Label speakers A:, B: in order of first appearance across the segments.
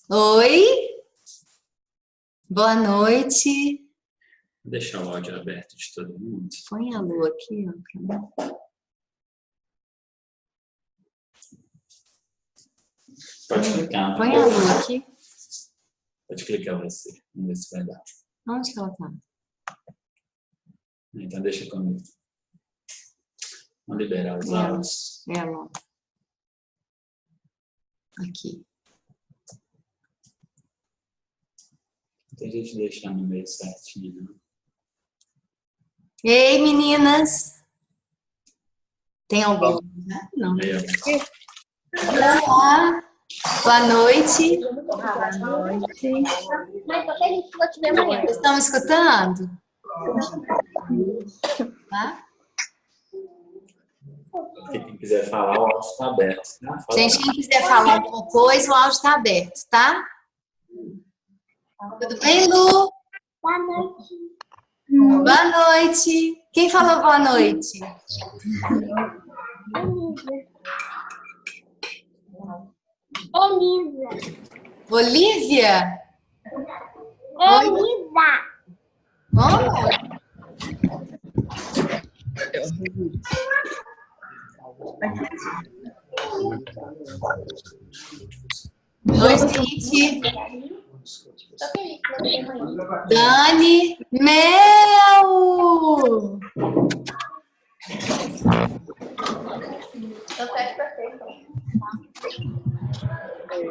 A: Oi, boa noite.
B: Vou deixar o áudio aberto de todo mundo.
A: Põe a lua aqui, ó.
B: Pode clicar.
A: Põe a lua aqui.
B: Pode clicar você. Vamos ver se vai dar.
A: Onde que ela tá?
B: Então deixa comigo. Vamos liberar os áudios.
A: Ela. Aqui.
B: Então a gente deixar no meio certinho. Né?
A: Ei, meninas. Tem alguém? Não.
B: Meio.
A: Olá. Boa noite.
C: Boa noite.
A: Vocês estão me escutando? Tá?
B: Quem quiser falar, o áudio está aberto. Tá?
A: Gente, quem quiser falar alguma coisa, o áudio está aberto, tá? Tudo bem, Lu?
C: Boa noite.
A: Boa noite. Quem falou boa noite?
C: Elisa.
A: Olivia?
C: Elisa.
A: Como? Oi, gente. Dani. Mel!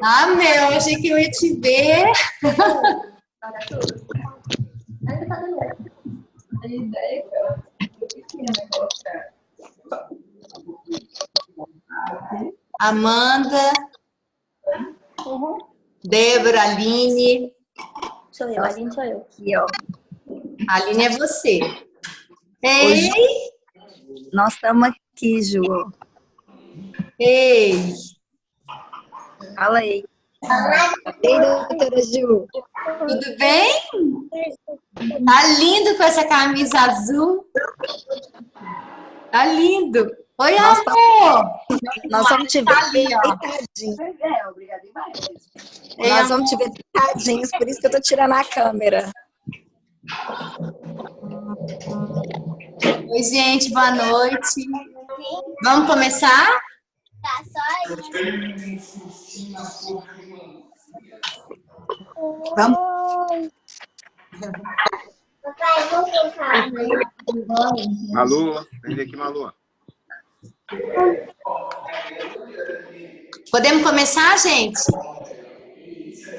A: Ah, Mel, achei que eu ia te ver. Amanda. Débora, Aline.
C: Sou eu, a gente sou eu.
D: Aqui, ó.
A: Aline é você. Ei!
D: Nós estamos aqui, Ju.
A: Ei!
D: Fala aí. Ei, doutora Ju.
A: Tudo bem? Tá lindo com essa camisa azul. Tá lindo. Oi, amor!
D: Nós vamos te ver
A: Tá ali, ó.
D: deitadinhos. Nós vamos te ver deitadinhos, por isso que eu tô tirando a câmera.
A: Oi, gente, boa noite. Vamos começar?
C: Tá só aí.
D: Vamos.
C: Papai, vamos colocar.
E: Malu, vem aqui, Malu.
A: Podemos começar, gente?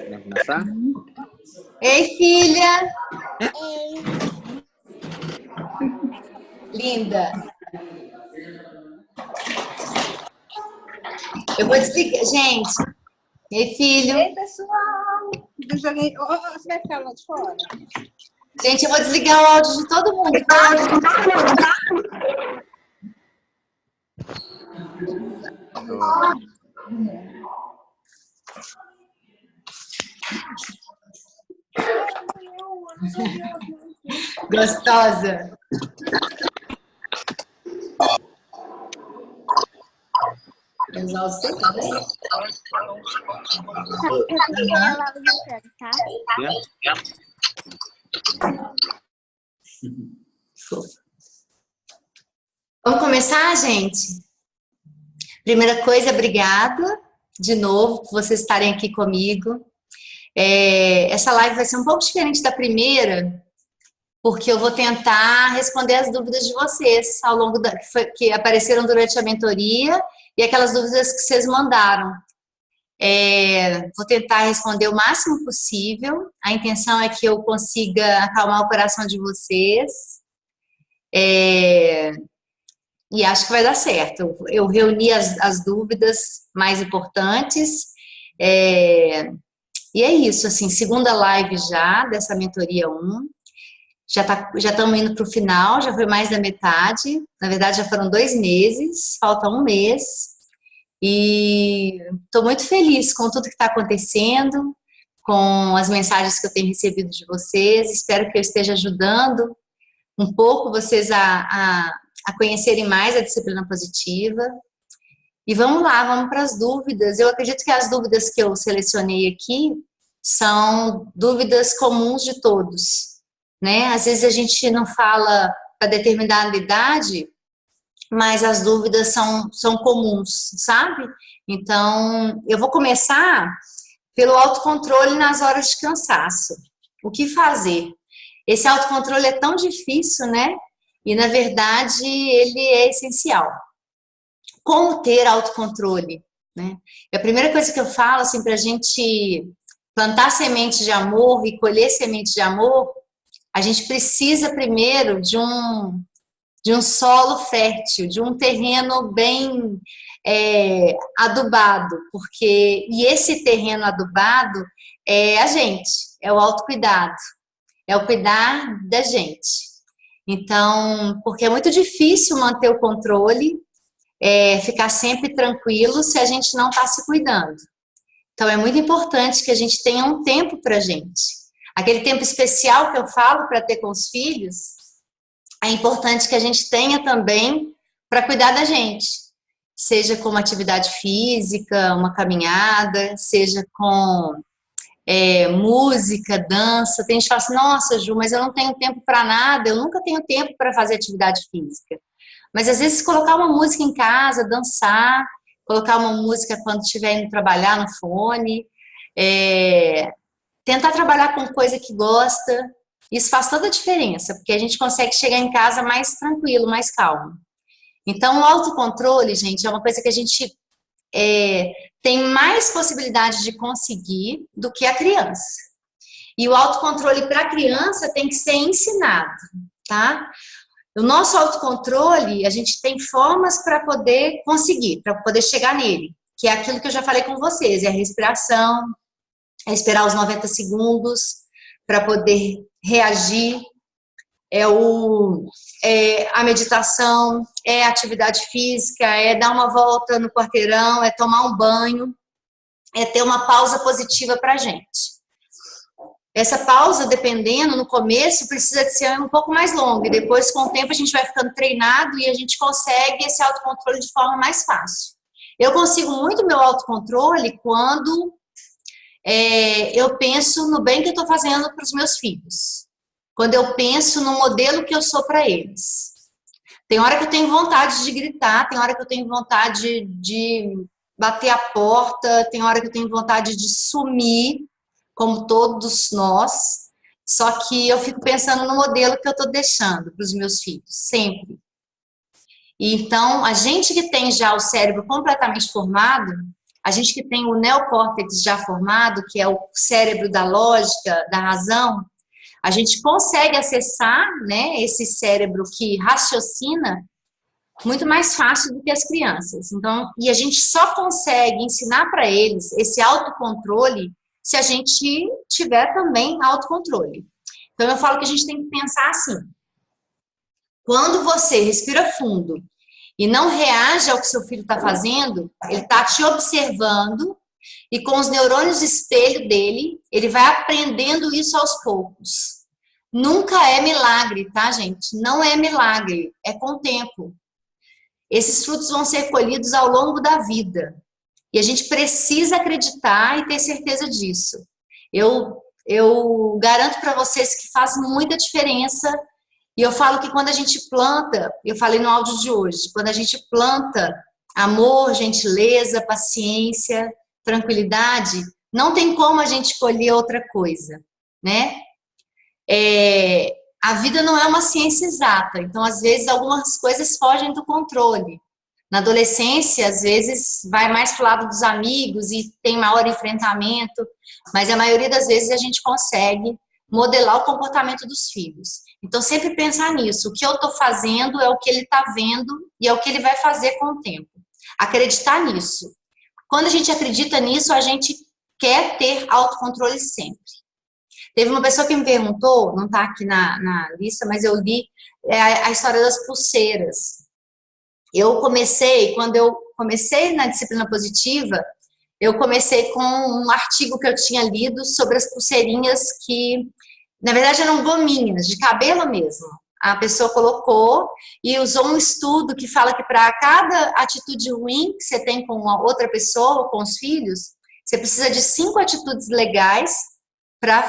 E: Vamos começar?
A: Ei, filha!
C: Ei.
A: Linda! Eu vou desligar, gente. Ei, filho!
D: Ei, pessoal. Eu joguei. Você vai ficar lá de fora?
A: Gente, eu vou desligar o áudio de todo mundo, tá? Gostosa! Vou usar o seu, tá?
C: Eu tenho lá o Ricardo, tá?
A: Vamos começar, gente? Primeira coisa, obrigada de novo por vocês estarem aqui comigo. Essa live vai ser um pouco diferente da primeira, porque eu vou tentar responder as dúvidas de vocês ao longo que apareceram durante a mentoria e aquelas dúvidas que vocês mandaram. Vou tentar responder o máximo possível. A intenção é que eu consiga acalmar o coração de vocês. E acho que vai dar certo. Eu reuni as dúvidas mais importantes. E é isso, assim, segunda live já dessa mentoria 1. Já estamos indo para o final, já foi mais da metade. Na verdade, já foram 2 meses, falta 1 mês. E estou muito feliz com tudo que está acontecendo, com as mensagens que eu tenho recebido de vocês. Espero que eu esteja ajudando um pouco vocês a conhecerem mais a disciplina positiva. E vamos lá, vamos para as dúvidas. Eu acredito que as dúvidas que eu selecionei aqui são dúvidas comuns de todos, né? Às vezes a gente não fala para determinada idade, mas as dúvidas são comuns, sabe? Então, eu vou começar pelo autocontrole nas horas de cansaço. O que fazer? Esse autocontrole é tão difícil, né? E, na verdade, ele é essencial. Como ter autocontrole, né? A primeira coisa que eu falo, assim, para a gente plantar semente de amor e colher semente de amor, a gente precisa primeiro de um solo fértil, de um terreno bem adubado, e esse terreno adubado é a gente, é o autocuidado, é o cuidar da gente. Então, porque é muito difícil manter o controle, ficar sempre tranquilo se a gente não está se cuidando. Então, é muito importante que a gente tenha um tempo para a gente. Aquele tempo especial que eu falo para ter com os filhos, é importante que a gente tenha também para cuidar da gente. Seja com uma atividade física, uma caminhada, seja com música, dança. Tem gente que fala assim, nossa, Ju, mas eu não tenho tempo para nada, eu nunca tenho tempo para fazer atividade física. Mas às vezes colocar uma música em casa, dançar, colocar uma música quando estiver indo trabalhar no fone, tentar trabalhar com coisa que gosta, isso faz toda a diferença, porque a gente consegue chegar em casa mais tranquilo, mais calmo. Então, o autocontrole, gente, é uma coisa que a gente tem mais possibilidade de conseguir do que a criança. E o autocontrole para a criança tem que ser ensinado, tá? O nosso autocontrole, a gente tem formas para poder conseguir, para poder chegar nele, que é aquilo que eu já falei com vocês, é a respiração, é esperar os 90 segundos para poder reagir, a meditação, a atividade física, é dar uma volta no quarteirão, é tomar um banho, é ter uma pausa positiva para a gente. Essa pausa, dependendo, no começo, precisa de ser um pouco mais longa, e depois, com o tempo, a gente vai ficando treinado e a gente consegue esse autocontrole de forma mais fácil. Eu consigo muito meu autocontrole quando eu penso no bem que eu estou fazendo para os meus filhos. Quando eu penso no modelo que eu sou para eles. Tem hora que eu tenho vontade de gritar, tem hora que eu tenho vontade de bater a porta, tem hora que eu tenho vontade de sumir, como todos nós, só que eu fico pensando no modelo que eu estou deixando para os meus filhos, sempre. Então, a gente que tem já o cérebro completamente formado, a gente que tem o neocórtex já formado, que é o cérebro da lógica, da razão, a gente consegue acessar, né, esse cérebro que raciocina muito mais fácil do que as crianças. Então, e a gente só consegue ensinar para eles esse autocontrole se a gente tiver também autocontrole. Então, eu falo que a gente tem que pensar assim, quando você respira fundo e não reage ao que seu filho está fazendo, ele está te observando e com os neurônios espelho dele, ele vai aprendendo isso aos poucos. Nunca é milagre, tá, gente? Não é milagre, é com o tempo. Esses frutos vão ser colhidos ao longo da vida. E a gente precisa acreditar e ter certeza disso. Eu garanto para vocês que faz muita diferença. E eu falo que quando a gente planta, eu falei no áudio de hoje, quando a gente planta amor, gentileza, paciência, tranquilidade, não tem como a gente colher outra coisa, né? A vida não é uma ciência exata, então às vezes algumas coisas fogem do controle. Na adolescência, às vezes, vai mais para o lado dos amigos e tem maior enfrentamento, mas a maioria das vezes a gente consegue modelar o comportamento dos filhos. Então, sempre pensar nisso. O que eu estou fazendo é o que ele está vendo e é o que ele vai fazer com o tempo. Acreditar nisso. Quando a gente acredita nisso, a gente quer ter autocontrole sempre. Teve uma pessoa que me perguntou, não está aqui na lista, mas eu li a história das pulseiras. Quando eu comecei na disciplina positiva, eu comecei com um artigo que eu tinha lido sobre as pulseirinhas que, na verdade, eram gominhas, de cabelo mesmo. a pessoa colocou e usou um estudo que fala que para cada atitude ruim que você tem com uma outra pessoa, com os filhos, você precisa de 5 atitudes legais para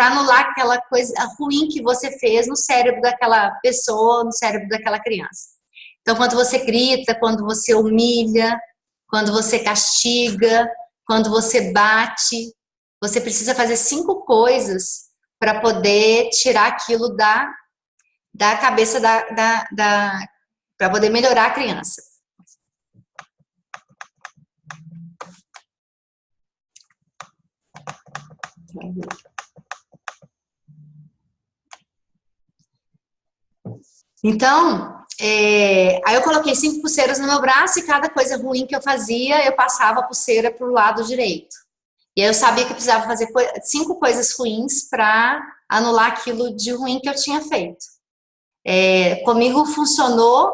A: anular aquela coisa ruim que você fez no cérebro daquela pessoa, no cérebro daquela criança. Então, quando você grita, quando você humilha, quando você castiga, quando você bate, você precisa fazer 5 coisas para poder tirar aquilo da cabeça para poder melhorar a criança. Então, aí eu coloquei 5 pulseiras no meu braço e cada coisa ruim que eu fazia, eu passava a pulseira para o lado direito. E aí eu sabia que eu precisava fazer 5 coisas ruins para anular aquilo de ruim que eu tinha feito. Comigo funcionou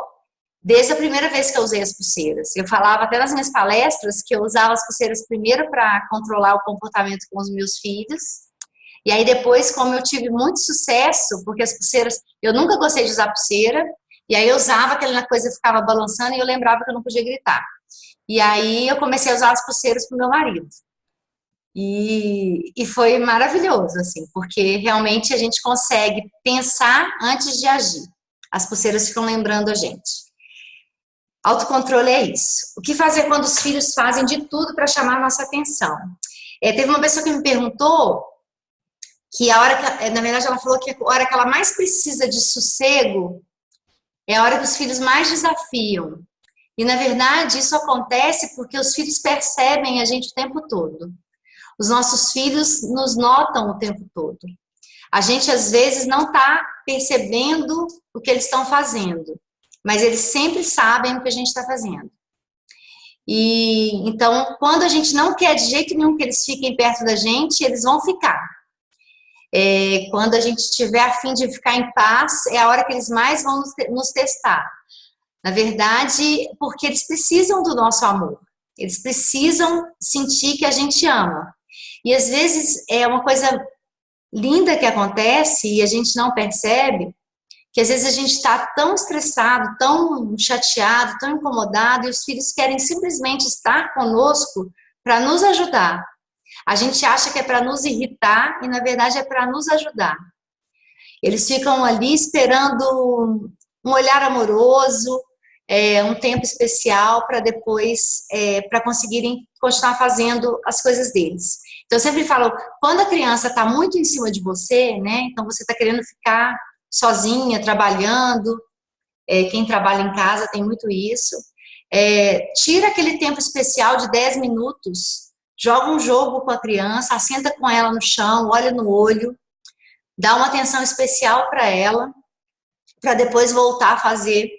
A: desde a primeira vez que eu usei as pulseiras. Eu falava até nas minhas palestras que eu usava as pulseiras primeiro para controlar o comportamento com os meus filhos. E aí depois, como eu tive muito sucesso, porque as pulseiras, eu nunca gostei de usar pulseira, e aí eu usava aquela coisa que ficava balançando e eu lembrava que eu não podia gritar. E aí eu comecei a usar as pulseiras para o meu marido. E foi maravilhoso, assim, porque realmente a gente consegue pensar antes de agir. As pulseiras ficam lembrando a gente. Autocontrole é isso. O que fazer quando os filhos fazem de tudo para chamar a nossa atenção? Teve uma pessoa que me perguntou que a hora que, na verdade, ela falou que a hora que ela mais precisa de sossego é a hora que os filhos mais desafiam. E, na verdade, isso acontece porque os filhos percebem a gente o tempo todo. Os nossos filhos nos notam o tempo todo. A gente, às vezes, não está percebendo o que eles estão fazendo, mas eles sempre sabem o que a gente está fazendo. E, então, quando a gente não quer de jeito nenhum que eles fiquem perto da gente, eles vão ficar. Quando a gente estiver a fim de ficar em paz, é a hora que eles mais vão nos testar. Na verdade, porque eles precisam do nosso amor. Eles precisam sentir que a gente ama. E às vezes é uma coisa linda que acontece e a gente não percebe, que às vezes a gente está tão estressado, tão chateado, tão incomodado, e os filhos querem simplesmente estar conosco para nos ajudar. A gente acha que é para nos irritar e, na verdade, é para nos ajudar. Eles ficam ali esperando um olhar amoroso, um tempo especial para depois, para conseguirem continuar fazendo as coisas deles. Então, eu sempre falo, quando a criança está muito em cima de você, né? Então, você está querendo ficar sozinha, trabalhando, quem trabalha em casa tem muito isso, tira aquele tempo especial de 10 minutos, joga um jogo com a criança, assenta com ela no chão, olha no olho, dá uma atenção especial para ela, para depois voltar a fazer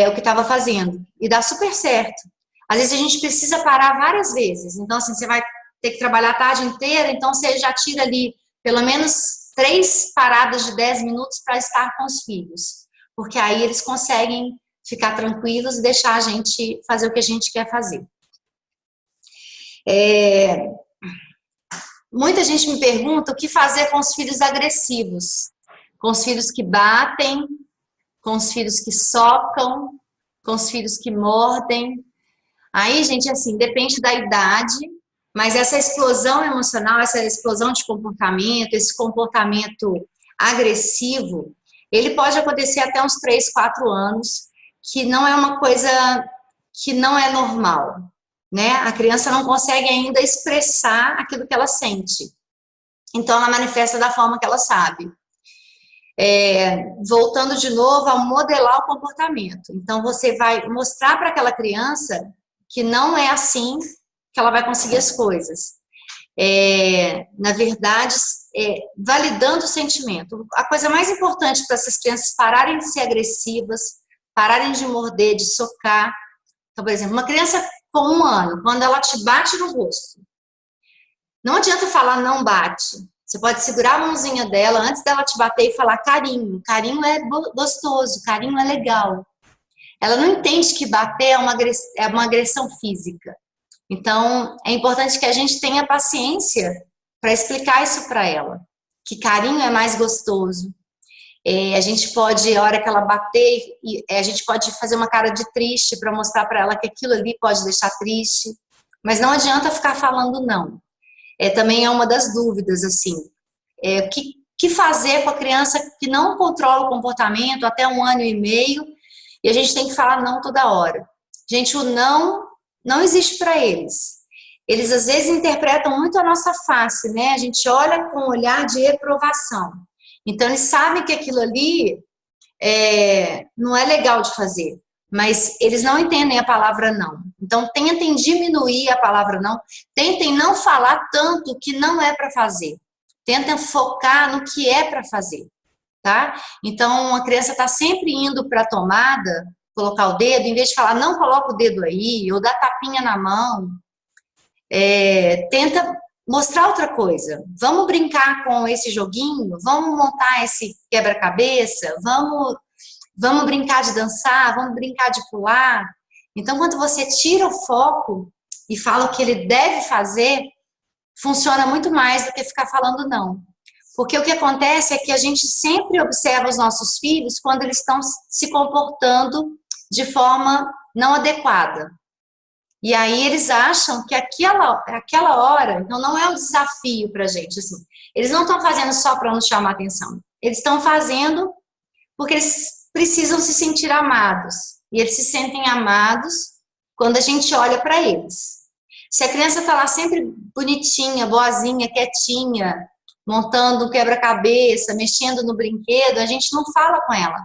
A: o que estava fazendo. E dá super certo. Às vezes a gente precisa parar várias vezes. Então, assim, você vai ter que trabalhar a tarde inteira, então você já tira ali pelo menos 3 paradas de 10 minutos para estar com os filhos. Porque aí eles conseguem ficar tranquilos e deixar a gente fazer o que a gente quer fazer. Muita gente me pergunta o que fazer com os filhos agressivos, com os filhos que batem, com os filhos que socam, com os filhos que mordem. Aí, gente, assim, depende da idade, mas essa explosão emocional, essa explosão de comportamento, esse comportamento agressivo, ele pode acontecer até uns 3, 4 anos, que não é uma coisa que não é normal, né? A criança não consegue ainda expressar aquilo que ela sente. Então, ela manifesta da forma que ela sabe. Voltando de novo a modelar o comportamento. Então, você vai mostrar para aquela criança que não é assim que ela vai conseguir as coisas. Na verdade, validando o sentimento. A coisa mais importante para essas crianças pararem de ser agressivas, pararem de morder, de socar. Então, por exemplo, uma criança com 1 ano, quando ela te bate no rosto, não adianta falar não bate. Você pode segurar a mãozinha dela antes dela te bater e falar carinho. Carinho é gostoso, carinho é legal. Ela não entende que bater é uma agressão física. Então, é importante que a gente tenha paciência para explicar isso para ela. Que carinho é mais gostoso. A gente pode, a hora que ela bater, a gente pode fazer uma cara de triste para mostrar para ela que aquilo ali pode deixar triste. Mas não adianta ficar falando não. Também é uma das dúvidas, assim. O que fazer com a criança que não controla o comportamento até 1 ano e meio e a gente tem que falar não toda hora. Gente, o não existe para eles. Eles, às vezes, interpretam muito a nossa face, né? A gente olha com um olhar de reprovação. Então, eles sabem que aquilo ali não é legal de fazer, mas eles não entendem a palavra não. Então, tentem diminuir a palavra não, tentem não falar tanto que não é para fazer. Tentem focar no que é para fazer, tá? Então, a criança está sempre indo para a tomada, colocar o dedo, em vez de falar, não coloca o dedo aí, ou dá tapinha na mão, tenta mostrar outra coisa. Vamos brincar com esse joguinho, vamos montar esse quebra-cabeça, vamos brincar de dançar, vamos brincar de pular. Então, quando você tira o foco e fala o que ele deve fazer, funciona muito mais do que ficar falando não. Porque o que acontece é que a gente sempre observa os nossos filhos quando eles estão se comportando de forma não adequada. E aí eles acham que aquela hora, então não é um desafio pra gente, assim. Eles não estão fazendo só para nos chamar atenção. Eles estão fazendo porque eles precisam se sentir amados. E eles se sentem amados quando a gente olha para eles. Se a criança está lá sempre bonitinha, boazinha, quietinha, montando um quebra-cabeça, mexendo no brinquedo, a gente não fala com ela.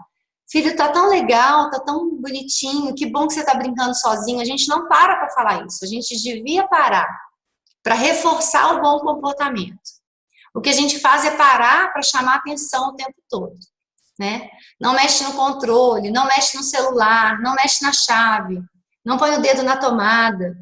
A: Filho, tá tão legal, tá tão bonitinho, que bom que você tá brincando sozinho. A gente não para falar isso. A gente devia parar para reforçar o bom comportamento. O que a gente faz é parar para chamar atenção o tempo todo, né? Não mexe no controle, não mexe no celular, não mexe na chave, não põe o dedo na tomada.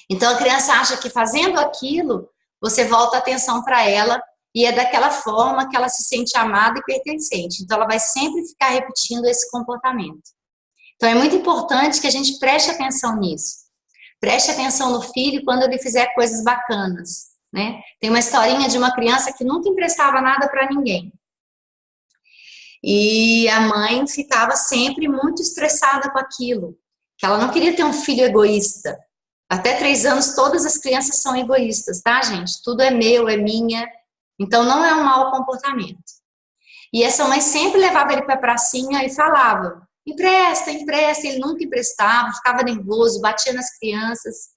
A: Então a criança acha que fazendo aquilo, você volta a atenção para ela e é daquela forma que ela se sente amada e pertencente. Então ela vai sempre ficar repetindo esse comportamento. Então é muito importante que a gente preste atenção nisso. Preste atenção no filho quando ele fizer coisas bacanas, né? Tem uma historinha de uma criança que nunca emprestava nada para ninguém. E a mãe ficava sempre muito estressada com aquilo, que ela não queria ter um filho egoísta. Até 3 anos, todas as crianças são egoístas, tá, gente? Tudo é meu, é minha. Então, não é um mau comportamento. E essa mãe sempre levava ele para a pracinha e falava, empresta, empresta. Ele nunca emprestava, ficava nervoso, batia nas crianças.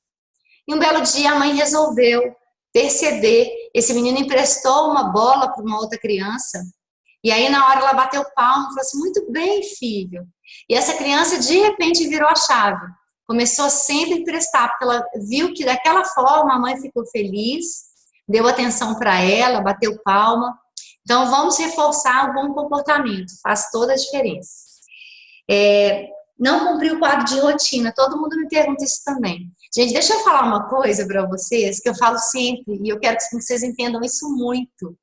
A: E um belo dia, a mãe resolveu perceber. Esse menino emprestou uma bola para uma outra criança. E aí, na hora, ela bateu palma e falou assim, muito bem, filho. E essa criança, de repente, virou a chave. Começou a sempre emprestar, porque ela viu que daquela forma a mãe ficou feliz, deu atenção para ela, bateu palma. Então, vamos reforçar o bom comportamento, faz toda a diferença. Não cumprir o quadro de rotina, todo mundo me pergunta isso também. Gente, deixa eu falar uma coisa para vocês, que eu falo sempre, e eu quero que vocês entendam isso muito.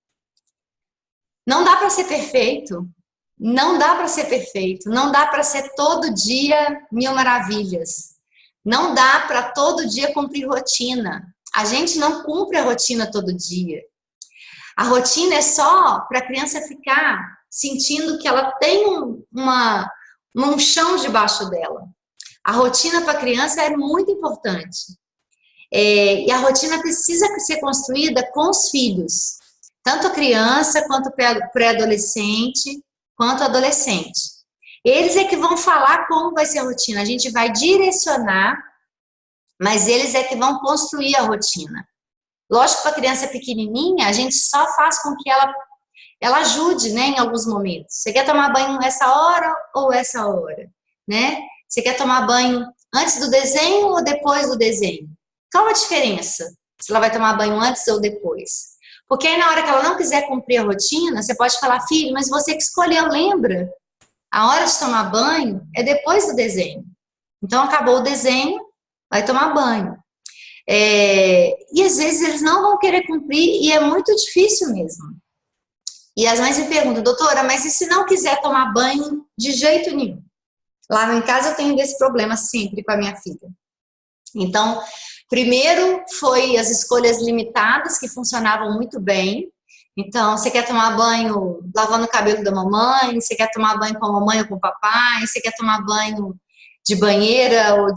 A: Não dá para ser perfeito, não dá para ser perfeito, não dá para ser todo dia 1000 maravilhas. Não dá para todo dia cumprir rotina. A gente não cumpre a rotina todo dia. A rotina é só para a criança ficar sentindo que ela tem um chão debaixo dela. A rotina para a criança é muito importante. E a rotina precisa ser construída com os filhos. Tanto a criança, quanto o pré-adolescente, quanto o adolescente. Eles é que vão falar como vai ser a rotina. A gente vai direcionar, mas eles é que vão construir a rotina. Lógico que para a criança pequenininha, a gente só faz com que ela ajude, né, em alguns momentos. Você quer tomar banho essa hora ou essa hora? Né? Você quer tomar banho antes do desenho ou depois do desenho? Qual a diferença se ela vai tomar banho antes ou depois? Porque aí na hora que ela não quiser cumprir a rotina, você pode falar, filho, mas você que escolheu, lembra? A hora de tomar banho é depois do desenho. Então, acabou o desenho, vai tomar banho. E às vezes eles não vão querer cumprir e é muito difícil mesmo. E as mães me perguntam, doutora, mas e se não quiser tomar banho de jeito nenhum? Lá em casa eu tenho esse problema sempre com a minha filha. Então, primeiro foi as escolhas limitadas, que funcionavam muito bem. Então, você quer tomar banho lavando o cabelo da mamãe, você quer tomar banho com a mamãe ou com o papai, você quer tomar banho de banheira ou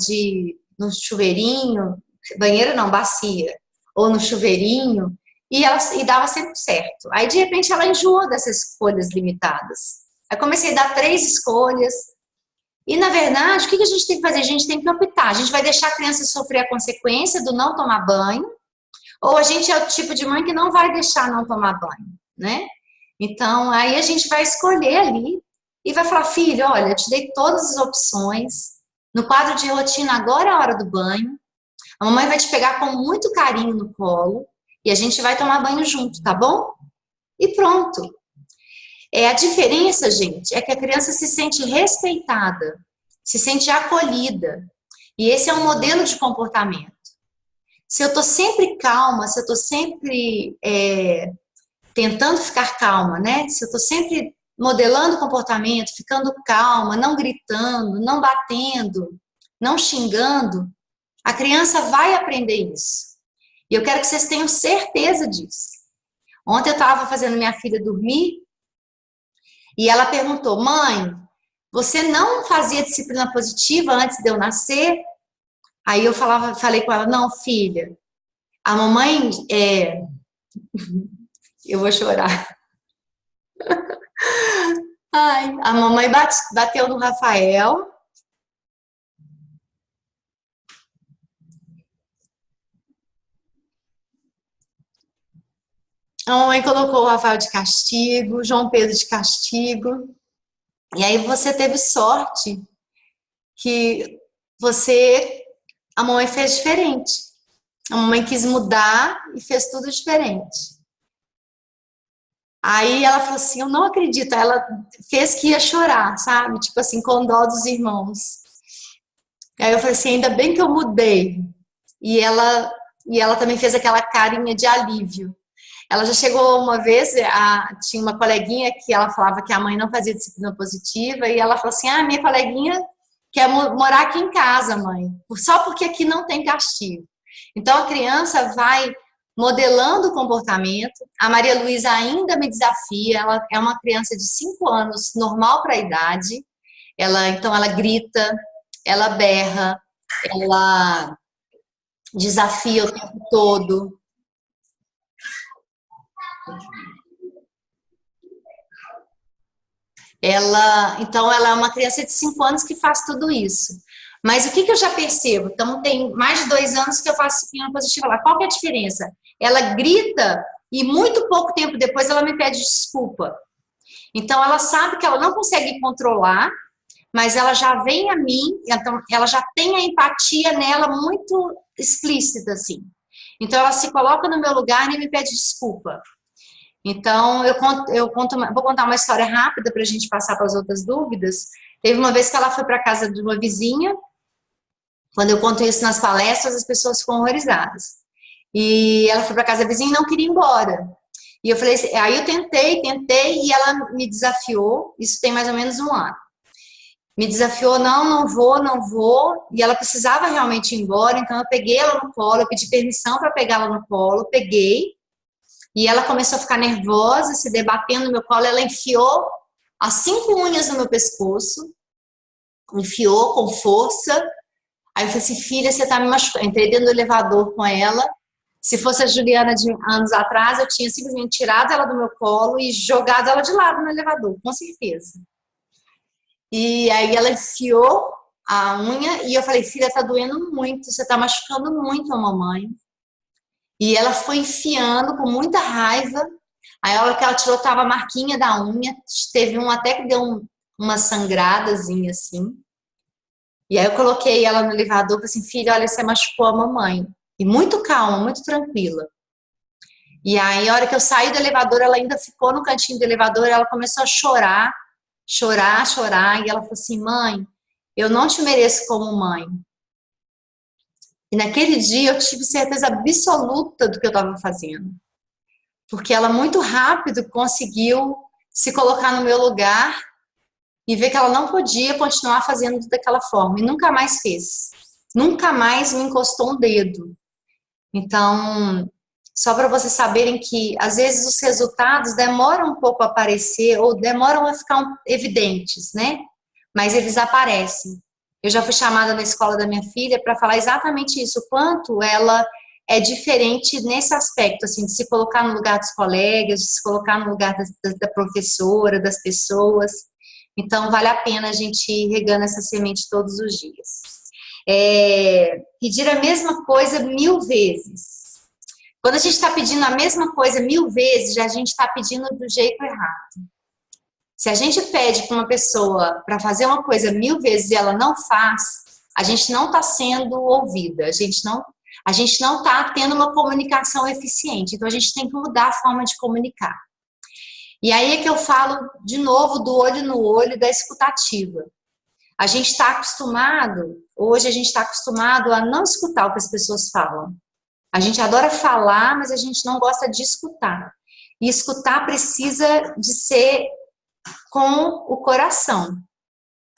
A: no chuveirinho, banheira não, bacia, ou no chuveirinho, e dava sempre certo. Aí, de repente, ela enjoou dessas escolhas limitadas. Aí comecei a dar 3 escolhas, e na verdade, o que a gente tem que fazer? A gente tem que optar, a gente vai deixar a criança sofrer a consequência do não tomar banho, ou a gente é o tipo de mãe que não vai deixar não tomar banho, né? Então, aí a gente vai escolher ali e vai falar, filho, olha, eu te dei todas as opções, no quadro de rotina agora é a hora do banho, a mamãe vai te pegar com muito carinho no colo e a gente vai tomar banho junto, tá bom? E pronto. A diferença, gente, é que a criança se sente respeitada, se sente acolhida. E esse é um modelo de comportamento. Se eu tô sempre calma, se eu tô sempre tentando ficar calma, né? Se eu tô sempre modelando o comportamento, ficando calma, não gritando, não batendo, não xingando, a criança vai aprender isso. E eu quero que vocês tenham certeza disso. Ontem eu estava fazendo minha filha dormir e ela perguntou, mãe, você não fazia disciplina positiva antes de eu nascer? Aí eu falei com ela, não, filha, a mamãe eu vou chorar. Ai, a mamãe bateu no Rafael. A mamãe colocou o Rafael de castigo, João Pedro de castigo. E aí você teve sorte que a mamãe fez diferente. A mamãe quis mudar e fez tudo diferente. Aí ela falou assim, eu não acredito. Ela fez que ia chorar, sabe? Tipo assim, com dó dos irmãos. Aí eu falei assim, ainda bem que eu mudei. E ela também fez aquela carinha de alívio. Ela já chegou uma vez, tinha uma coleguinha que ela falava que a mãe não fazia disciplina positiva, e ela falou assim, minha coleguinha quer morar aqui em casa, mãe, só porque aqui não tem castigo. Então a criança vai modelando o comportamento. A Maria Luísa ainda me desafia, ela é uma criança de 5 anos, normal para a idade, então ela grita, ela berra, ela desafia o tempo todo. Então ela é uma criança de 5 anos que faz tudo isso. Mas o que eu já percebo? Então tem mais de 2 anos que eu faço disciplina positiva lá. Qual que é a diferença? Ela grita e muito pouco tempo depois ela me pede desculpa. Então ela sabe que ela não consegue controlar, mas ela já vem a mim, então ela já tem a empatia nela muito explícita assim. Então ela se coloca no meu lugar e me pede desculpa. Então, vou contar uma história rápida para a gente passar para as outras dúvidas. Teve uma vez que ela foi para a casa de uma vizinha. Quando eu conto isso nas palestras, as pessoas ficam horrorizadas. E ela foi para a casa da vizinha e não queria ir embora. E eu falei, aí eu tentei, e ela me desafiou. Isso tem mais ou menos 1 ano. Me desafiou, não vou. E ela precisava realmente ir embora, então eu peguei ela no colo, eu pedi permissão para pegá-la no colo, peguei. E ela começou a ficar nervosa, se debatendo no meu colo. Ela enfiou as 5 unhas no meu pescoço. Enfiou com força. Aí eu falei assim, filha, você tá me machucando. Entrei dentro do elevador com ela. Se fosse a Juliana de anos atrás, eu tinha simplesmente tirado ela do meu colo e jogado ela de lado no elevador, com certeza. E aí ela enfiou a unha e eu falei, filha, tá doendo muito, você tá machucando muito a mamãe. E ela foi enfiando com muita raiva. Aí a hora que ela tirou, tava a marquinha da unha. Teve até que deu uma sangradazinha assim. E aí eu coloquei ela no elevador e falei assim, filha, olha, você machucou a mamãe. E muito calma, muito tranquila. E aí a hora que eu saí do elevador, ela ainda ficou no cantinho do elevador, ela começou a chorar. E ela falou assim, mãe, eu não te mereço como mãe. E naquele dia eu tive certeza absoluta do que eu estava fazendo. Porque ela muito rápido conseguiu se colocar no meu lugar e ver que ela não podia continuar fazendo daquela forma. E nunca mais fez. Nunca mais me encostou um dedo. Então, só para vocês saberem que, às vezes, os resultados demoram um pouco a aparecer ou demoram a ficar evidentes, né? Mas eles aparecem. Eu já fui chamada na escola da minha filha para falar exatamente isso, o quanto ela é diferente nesse aspecto, assim, de se colocar no lugar dos colegas, de se colocar no lugar da professora, das pessoas. Então, vale a pena a gente ir regando essa semente todos os dias. Pedir a mesma coisa 1000 vezes. Quando a gente está pedindo a mesma coisa 1000 vezes, já a gente está pedindo do jeito errado. Se a gente pede para uma pessoa para fazer uma coisa 1000 vezes e ela não faz, a gente não está sendo ouvida, a gente não está tendo uma comunicação eficiente. Então, a gente tem que mudar a forma de comunicar. E aí é que eu falo, de novo, do olho no olho, da escutativa. A gente está acostumado, hoje a gente está acostumado a não escutar o que as pessoas falam. A gente adora falar, mas a gente não gosta de escutar. E escutar precisa de ser com o coração.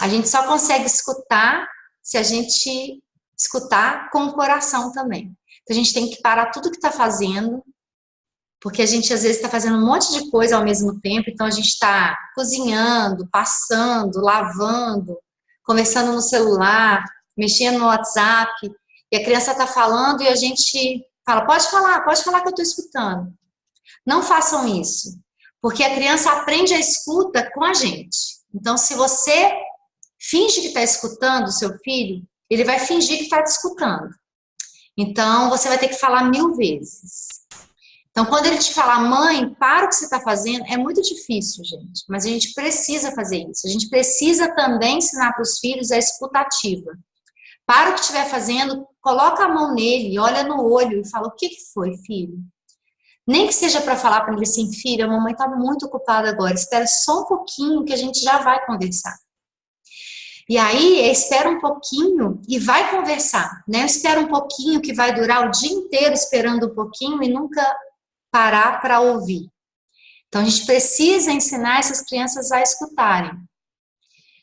A: A gente só consegue escutar se a gente escutar com o coração também. Então a gente tem que parar tudo que está fazendo, porque a gente às vezes está fazendo um monte de coisa ao mesmo tempo, então a gente está cozinhando, passando, lavando, conversando no celular, mexendo no WhatsApp, e a criança está falando e a gente fala, pode falar que eu estou escutando. Não façam isso, porque a criança aprende a escuta com a gente. Então, se você finge que está escutando o seu filho, ele vai fingir que está te escutando. Então, você vai ter que falar 1000 vezes. Então, quando ele te falar, mãe, para o que você está fazendo, é muito difícil, gente. Mas a gente precisa fazer isso. A gente precisa também ensinar para os filhos a escutativa. Para o que estiver fazendo, coloca a mão nele, olha no olho e fala, o que foi, filho? Nem que seja para falar para ele assim, filha, a mamãe está muito ocupada agora, espera só um pouquinho que a gente já vai conversar. E aí, espera um pouquinho e vai conversar, né? Espera um pouquinho que vai durar o dia inteiro esperando um pouquinho e nunca parar para ouvir. Então, a gente precisa ensinar essas crianças a escutarem.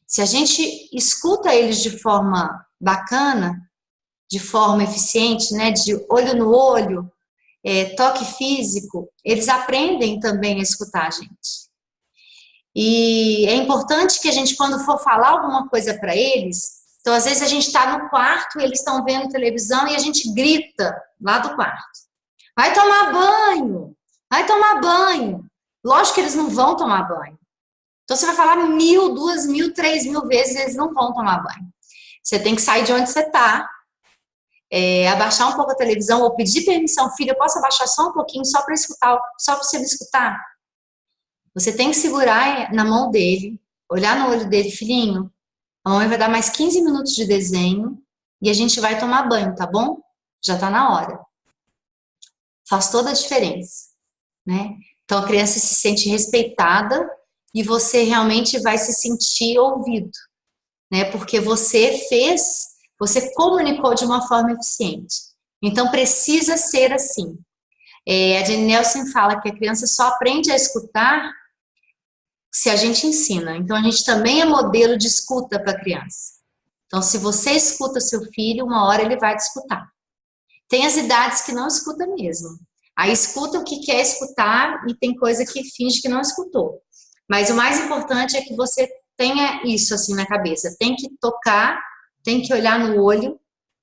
A: Se a gente escuta eles de forma bacana, de forma eficiente, né? De olho no olho, toque físico, eles aprendem também a escutar a gente. E é importante que a gente, quando for falar alguma coisa para eles, então às vezes a gente está no quarto, eles estão vendo televisão e a gente grita lá do quarto. Vai tomar banho, vai tomar banho. Lógico que eles não vão tomar banho. Então você vai falar 1000, 2000, 3000 vezes, eles não vão tomar banho. Você tem que sair de onde você está, abaixar um pouco a televisão ou pedir permissão, filha, eu posso abaixar só um pouquinho, só para escutar, só para você me escutar? Você tem que segurar na mão dele, olhar no olho dele, filhinho, a mamãe vai dar mais 15 minutos de desenho e a gente vai tomar banho, tá bom? Já tá na hora. Faz toda a diferença, né? Então a criança se sente respeitada e você realmente vai se sentir ouvido, né? Porque você comunicou de uma forma eficiente. Então precisa ser assim. A Jenny Nelson fala que a criança só aprende a escutar se a gente ensina. Então, a gente também é modelo de escuta para a criança. Então, se você escuta seu filho, uma hora ele vai te escutar. Tem as idades que não escuta mesmo. Aí escuta o que quer escutar e tem coisa que finge que não escutou. Mas o mais importante é que você tenha isso assim na cabeça. Tem que tocar, tem que olhar no olho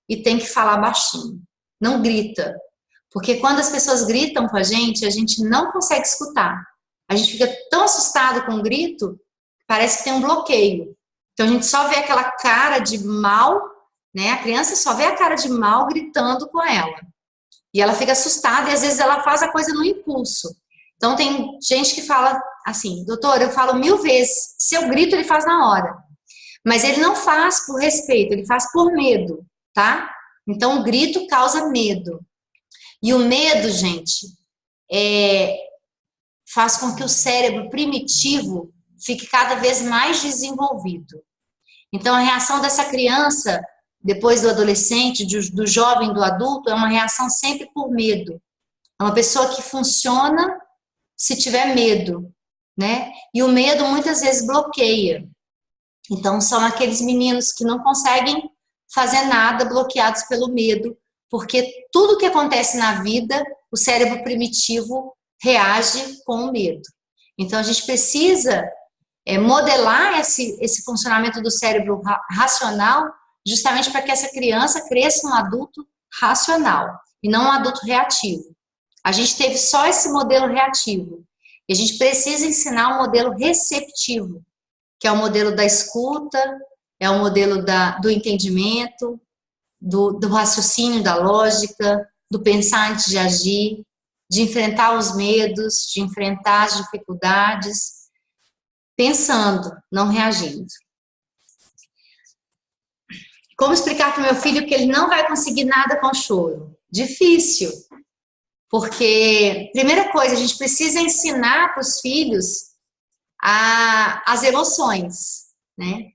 A: e tem que falar baixinho. Não grita. Porque quando as pessoas gritam com a gente não consegue escutar. A gente fica tão assustado com o grito, parece que tem um bloqueio. Então a gente só vê aquela cara de mal, né? A criança só vê a cara de mal gritando com ela. E ela fica assustada e às vezes ela faz a coisa no impulso. Então tem gente que fala assim, doutor, eu falo 1000 vezes, se eu grito ele faz na hora. Mas ele não faz por respeito, ele faz por medo, tá? Então o grito causa medo. E o medo, gente, faz com que o cérebro primitivo fique cada vez mais desenvolvido. Então, a reação dessa criança, depois do adolescente, do jovem, do adulto, é uma reação sempre por medo. É uma pessoa que funciona se tiver medo, né? E o medo muitas vezes bloqueia. Então, são aqueles meninos que não conseguem fazer nada bloqueados pelo medo, porque tudo que acontece na vida, o cérebro primitivo reage com o medo. Então, a gente precisa modelar esse funcionamento do cérebro racional, justamente para que essa criança cresça um adulto racional e não um adulto reativo. A gente teve só esse modelo reativo e a gente precisa ensinar um modelo receptivo, que é o modelo da escuta, é o modelo do entendimento, do raciocínio, da lógica, do pensar antes de agir, de enfrentar os medos, de enfrentar as dificuldades, pensando, não reagindo. Como explicar para o meu filho que ele não vai conseguir nada com choro? Difícil, porque, primeira coisa, a gente precisa ensinar para os filhos as emoções, né?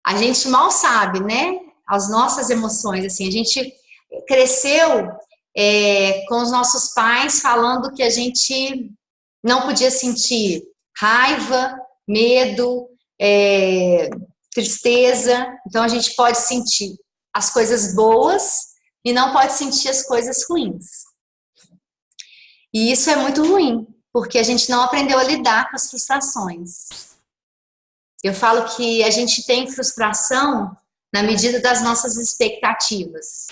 A: A gente mal sabe, né? As nossas emoções, assim, a gente cresceu com os nossos pais falando que a gente não podia sentir raiva, medo, tristeza. Então a gente pode sentir as coisas boas e não pode sentir as coisas ruins. E isso é muito ruim, porque a gente não aprendeu a lidar com as frustrações. Eu falo que a gente tem frustração na medida das nossas expectativas.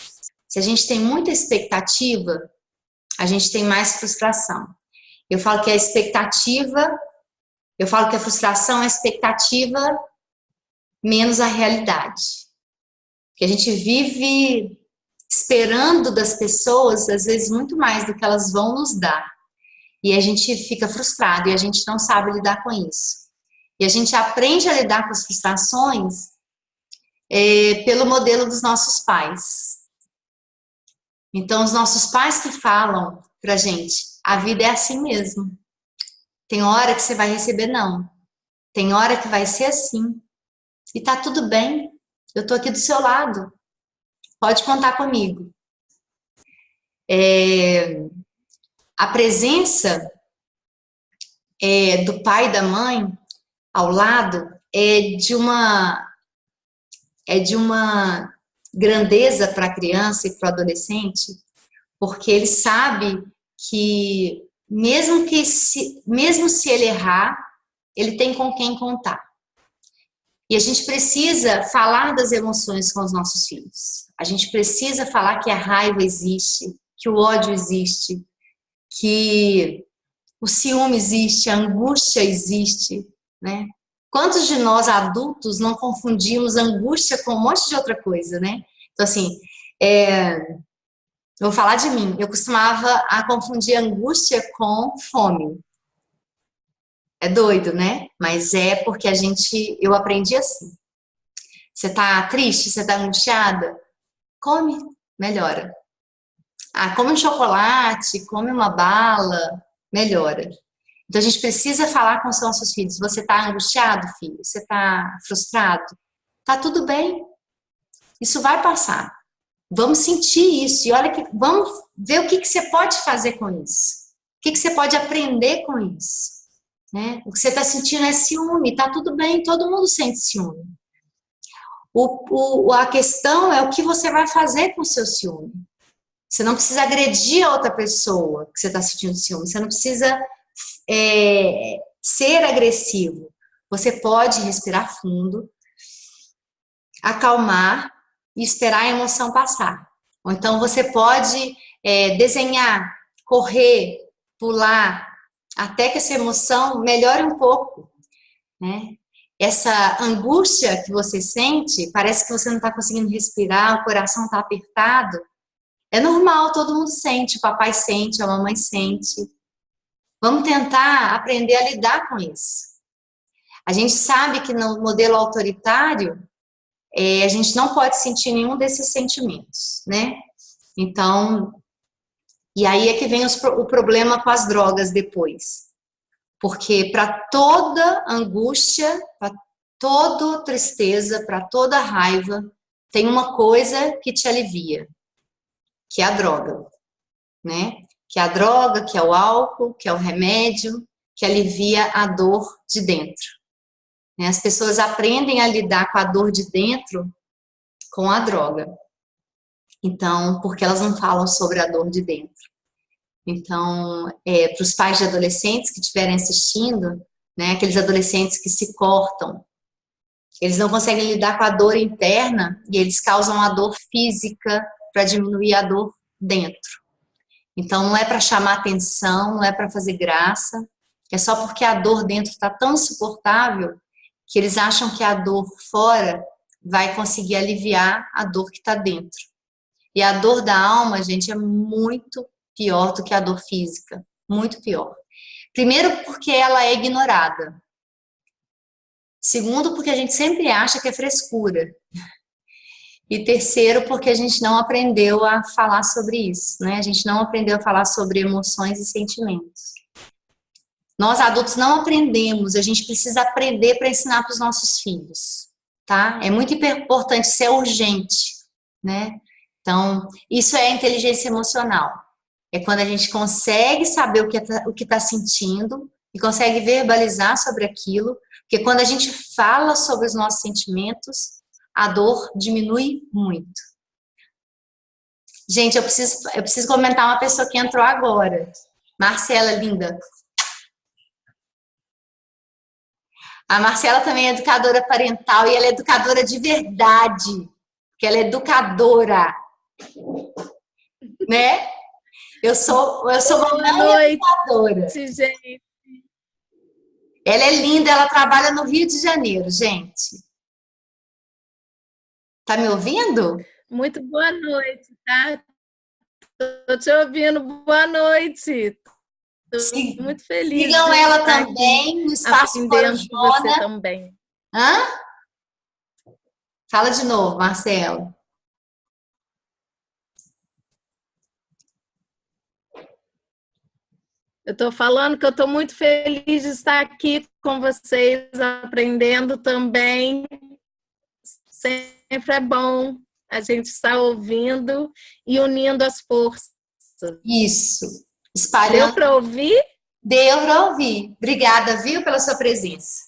A: Se a gente tem muita expectativa, a gente tem mais frustração. Eu falo que a frustração é a expectativa menos a realidade. Porque a gente vive esperando das pessoas, às vezes, muito mais do que elas vão nos dar. E a gente fica frustrado e a gente não sabe lidar com isso. E a gente aprende a lidar com as frustrações pelo modelo dos nossos pais. Então, os nossos pais que falam pra gente, a vida é assim mesmo. Tem hora que você vai receber não. Tem hora que vai ser assim. E tá tudo bem. Eu tô aqui do seu lado. Pode contar comigo. A presença do pai e da mãe ao lado é de uma grandeza para a criança e para o adolescente, porque ele sabe que mesmo se ele errar, ele tem com quem contar. E a gente precisa falar das emoções com os nossos filhos. A gente precisa falar que a raiva existe, que o ódio existe, que o ciúme existe, a angústia existe, né? Quantos de nós adultos não confundimos angústia com um monte de outra coisa, né? Então, assim, eu vou falar de mim. Eu costumava confundir angústia com fome. É doido, né? Mas é porque eu aprendi assim. Você tá triste? Você tá angustiada? Come, melhora. Come um chocolate, come uma bala, melhora. Então, a gente precisa falar com os nossos filhos. Você está angustiado, filho? Você está frustrado? Tá tudo bem. Isso vai passar. Vamos sentir isso. E vamos ver o que você pode fazer com isso. O que você pode aprender com isso. Né? O que você está sentindo é ciúme. Tá tudo bem, todo mundo sente ciúme. A questão é o que você vai fazer com o seu ciúme. Você não precisa agredir a outra pessoa que você está sentindo ciúme. Você não precisa ser agressivo. Você pode respirar fundo, acalmar e esperar a emoção passar. Ou então você pode desenhar, correr, pular, até que essa emoção melhore um pouco, né? Essa angústia que você sente, parece que você não está conseguindo respirar, o coração está apertado. É normal, todo mundo sente, o papai sente, a mamãe sente. Vamos tentar aprender a lidar com isso. A gente sabe que no modelo autoritário, a gente não pode sentir nenhum desses sentimentos, né? Então, e aí é que vem o problema com as drogas depois. Porque para toda angústia, para toda tristeza, para toda raiva, tem uma coisa que te alivia, que é a droga, né? Que é a droga, que é o álcool, que é o remédio, que alivia a dor de dentro. As pessoas aprendem a lidar com a dor de dentro com a droga. Então, porque elas não falam sobre a dor de dentro. Então, para os pais de adolescentes que estiverem assistindo, né, aqueles adolescentes que se cortam, eles não conseguem lidar com a dor interna e eles causam a dor física para diminuir a dor dentro. Então, não é para chamar atenção, não é para fazer graça, é só porque a dor dentro está tão insuportável que eles acham que a dor fora vai conseguir aliviar a dor que está dentro. E a dor da alma, gente, é muito pior do que a dor física, muito pior. Primeiro, porque ela é ignorada. Segundo, porque a gente sempre acha que é frescura. E terceiro, porque a gente não aprendeu a falar sobre isso, né? A gente não aprendeu a falar sobre emoções e sentimentos. Nós adultos não aprendemos, a gente precisa aprender para ensinar para os nossos filhos, tá? É muito importante, isso é urgente, né? Então, isso é inteligência emocional. É quando a gente consegue saber o que está sentindo e consegue verbalizar sobre aquilo, porque quando a gente fala sobre os nossos sentimentos, a dor diminui muito. Gente, eu preciso comentar uma pessoa que entrou agora. Marcela, linda. A Marcela também é educadora parental e ela é educadora de verdade, porque ela é educadora, né? Eu sou uma educadora.
F: Gente.
A: Ela é linda, ela trabalha no Rio de Janeiro, gente. Tá me ouvindo?
F: Muito boa noite, tá? Tô te ouvindo, boa noite. Sim. Muito feliz.
A: Sigam ela também no Espaço Corujona.
F: Você também.
A: Hã? Fala de novo, Marcelo.
F: Eu estou falando que eu estou muito feliz de estar aqui com vocês, aprendendo também. Sempre é bom a gente estar ouvindo e unindo as forças.
A: Isso. Espalhando.
F: Deu para ouvir?
A: Deu para ouvir. Obrigada, viu, pela sua presença.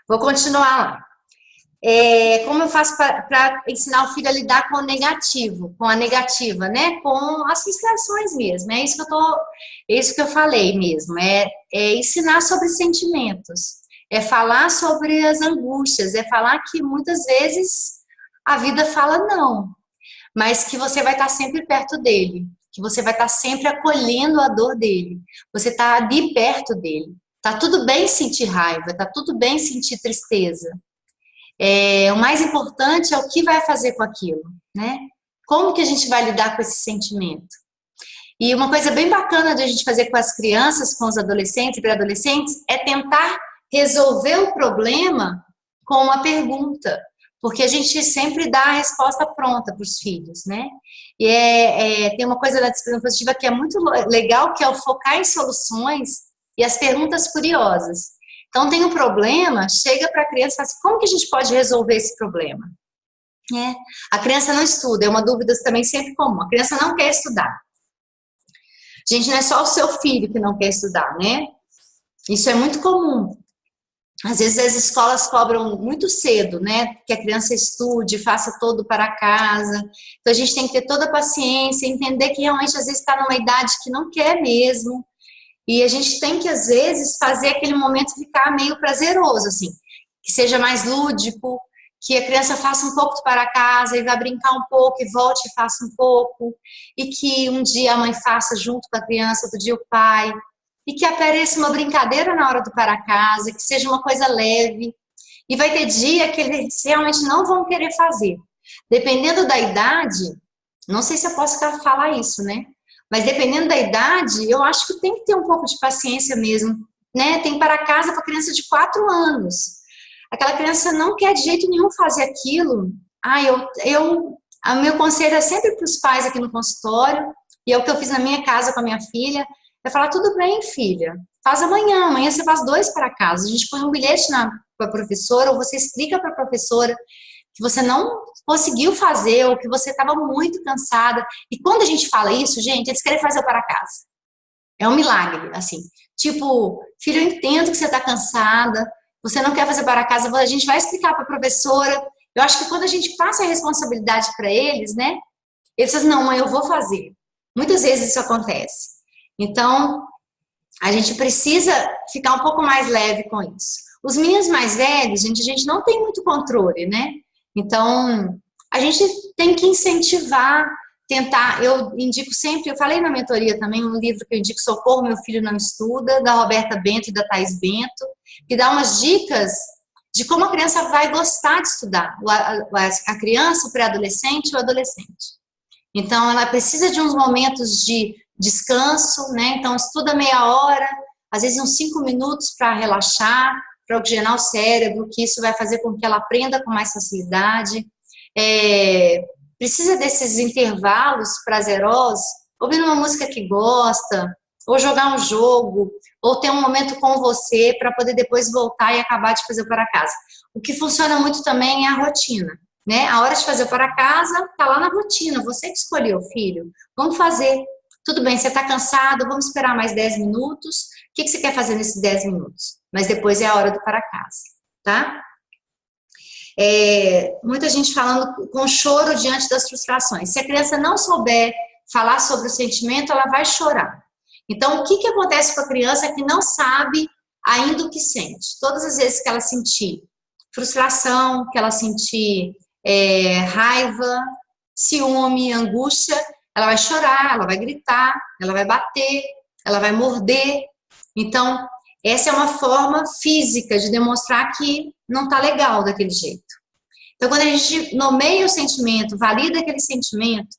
A: Vou continuar lá. Como eu faço para ensinar o filho a lidar com o negativo, com a negativa, né? Com as frustrações mesmo. É isso que eu falei mesmo. É ensinar sobre sentimentos. É falar sobre as angústias. É falar que muitas vezes a vida fala não. Mas que você vai estar sempre perto dele. Que você vai estar sempre acolhendo a dor dele. Você está ali perto dele. Tá tudo bem sentir raiva. Tá tudo bem sentir tristeza. O mais importante é o que vai fazer com aquilo, né? Como que a gente vai lidar com esse sentimento? E uma coisa bem bacana de a gente fazer com as crianças, com os adolescentes e pré-adolescentes, é tentar resolver o problema com uma pergunta, porque a gente sempre dá a resposta pronta para os filhos, né? E tem uma coisa da disciplina positiva que é muito legal, que é o focar em soluções e as perguntas curiosas. Então, tem um problema, chega para a criança e fala assim, como que a gente pode resolver esse problema? A criança não estuda, é uma dúvida também sempre comum. A criança não quer estudar. Gente, não é só o seu filho que não quer estudar, né? Isso é muito comum. Às vezes as escolas cobram muito cedo, né? Que a criança estude, faça todo para casa. Então, a gente tem que ter toda a paciência, entender que realmente às vezes está numa idade que não quer mesmo. E a gente tem que, às vezes, fazer aquele momento ficar meio prazeroso, assim. Que seja mais lúdico, que a criança faça um pouco para casa e vá brincar um pouco e volte e faça um pouco. E que um dia a mãe faça junto com a criança, outro dia o pai. E que apareça uma brincadeira na hora do para casa, que seja uma coisa leve. E vai ter dia que eles realmente não vão querer fazer. Dependendo da idade, não sei se eu posso falar isso, né? Mas dependendo da idade, eu acho que tem que ter um pouco de paciência mesmo, né? Tem para casa para criança de 4 anos. Aquela criança não quer de jeito nenhum fazer aquilo. O meu conselho é sempre para os pais aqui no consultório, e é o que eu fiz na minha casa com a minha filha, é falar, tudo bem, filha, faz amanhã você faz 2 para casa. A gente põe um bilhete para a professora, ou você explica para a professora que você não conseguiu fazer, ou que você estava muito cansada. E quando a gente fala isso, gente, eles querem fazer o para casa. É um milagre, assim. Tipo, filho, eu entendo que você está cansada, você não quer fazer para casa, a gente vai explicar para a professora. Eu acho que quando a gente passa a responsabilidade para eles, né, Ele diz, não, mãe, eu vou fazer. Muitas vezes isso acontece. Então, a gente precisa ficar um pouco mais leve com isso. Os meninos mais velhos, a gente não tem muito controle, né? Então, a gente tem que incentivar, tentar. Eu indico sempre, eu falei na mentoria também, um livro que eu indico, Socorro, Meu Filho Não Estuda, da Roberta Bento e da Thais Bento, que dá umas dicas de como a criança vai gostar de estudar. A criança, o pré-adolescente e o adolescente. Então, ela precisa de uns momentos de descanso, né? Então, estuda meia hora, às vezes uns 5 minutos para relaxar, para oxigenar o cérebro, que isso vai fazer com que ela aprenda com mais facilidade. Precisa desses intervalos prazerosos, ouvindo uma música que gosta, ou jogar um jogo, ou ter um momento com você para poder depois voltar e acabar de fazer o para casa. O que funciona muito também é a rotina, né? A hora de fazer o para casa está lá na rotina, você que escolheu, filho. Vamos fazer. Tudo bem, você está cansado, vamos esperar mais 10 minutos. O que você quer fazer nesses 10 minutos? Mas depois é a hora do para casa, tá? Muita gente falando com choro diante das frustrações. Se a criança não souber falar sobre o sentimento, ela vai chorar. Então, o que acontece com a criança que não sabe ainda o que sente? Todas as vezes que ela sentir frustração, que ela sentir raiva, ciúme, angústia, ela vai chorar, ela vai gritar, ela vai bater, ela vai morder. Então, essa é uma forma física de demonstrar que não está legal daquele jeito. Então, quando a gente nomeia o sentimento, valida aquele sentimento,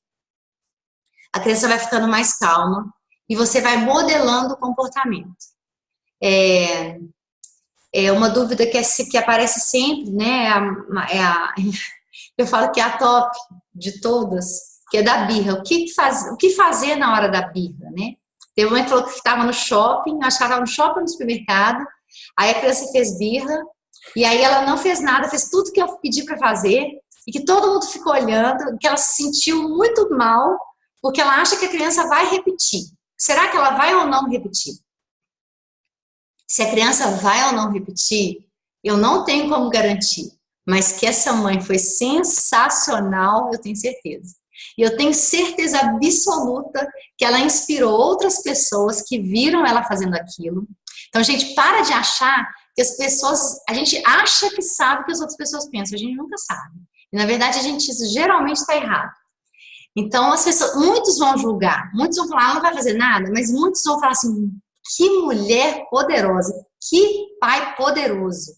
A: a criança vai ficando mais calma e você vai modelando o comportamento. Uma dúvida que aparece sempre, né? Eu falo que é a top de todas, que é da birra. O que fazer na hora da birra, né? Teve uma que falou que estava no shopping, acho que ela estava no shopping, no supermercado, aí a criança fez birra, e aí ela não fez nada, fez tudo que eu pedi para fazer, e que todo mundo ficou olhando, que ela se sentiu muito mal, porque ela acha que a criança vai repetir. Será que ela vai ou não repetir? Se a criança vai ou não repetir, eu não tenho como garantir, mas que essa mãe foi sensacional, eu tenho certeza. E eu tenho certeza absoluta que ela inspirou outras pessoas que viram ela fazendo aquilo. Então, gente, para de achar que as pessoas... A gente acha que sabe o que as outras pessoas pensam, a gente nunca sabe. E, na verdade, a gente geralmente está errado. Então, as pessoas... Muitos vão julgar, muitos vão falar, ela não vai fazer nada, mas muitos vão falar assim, que mulher poderosa, que pai poderoso,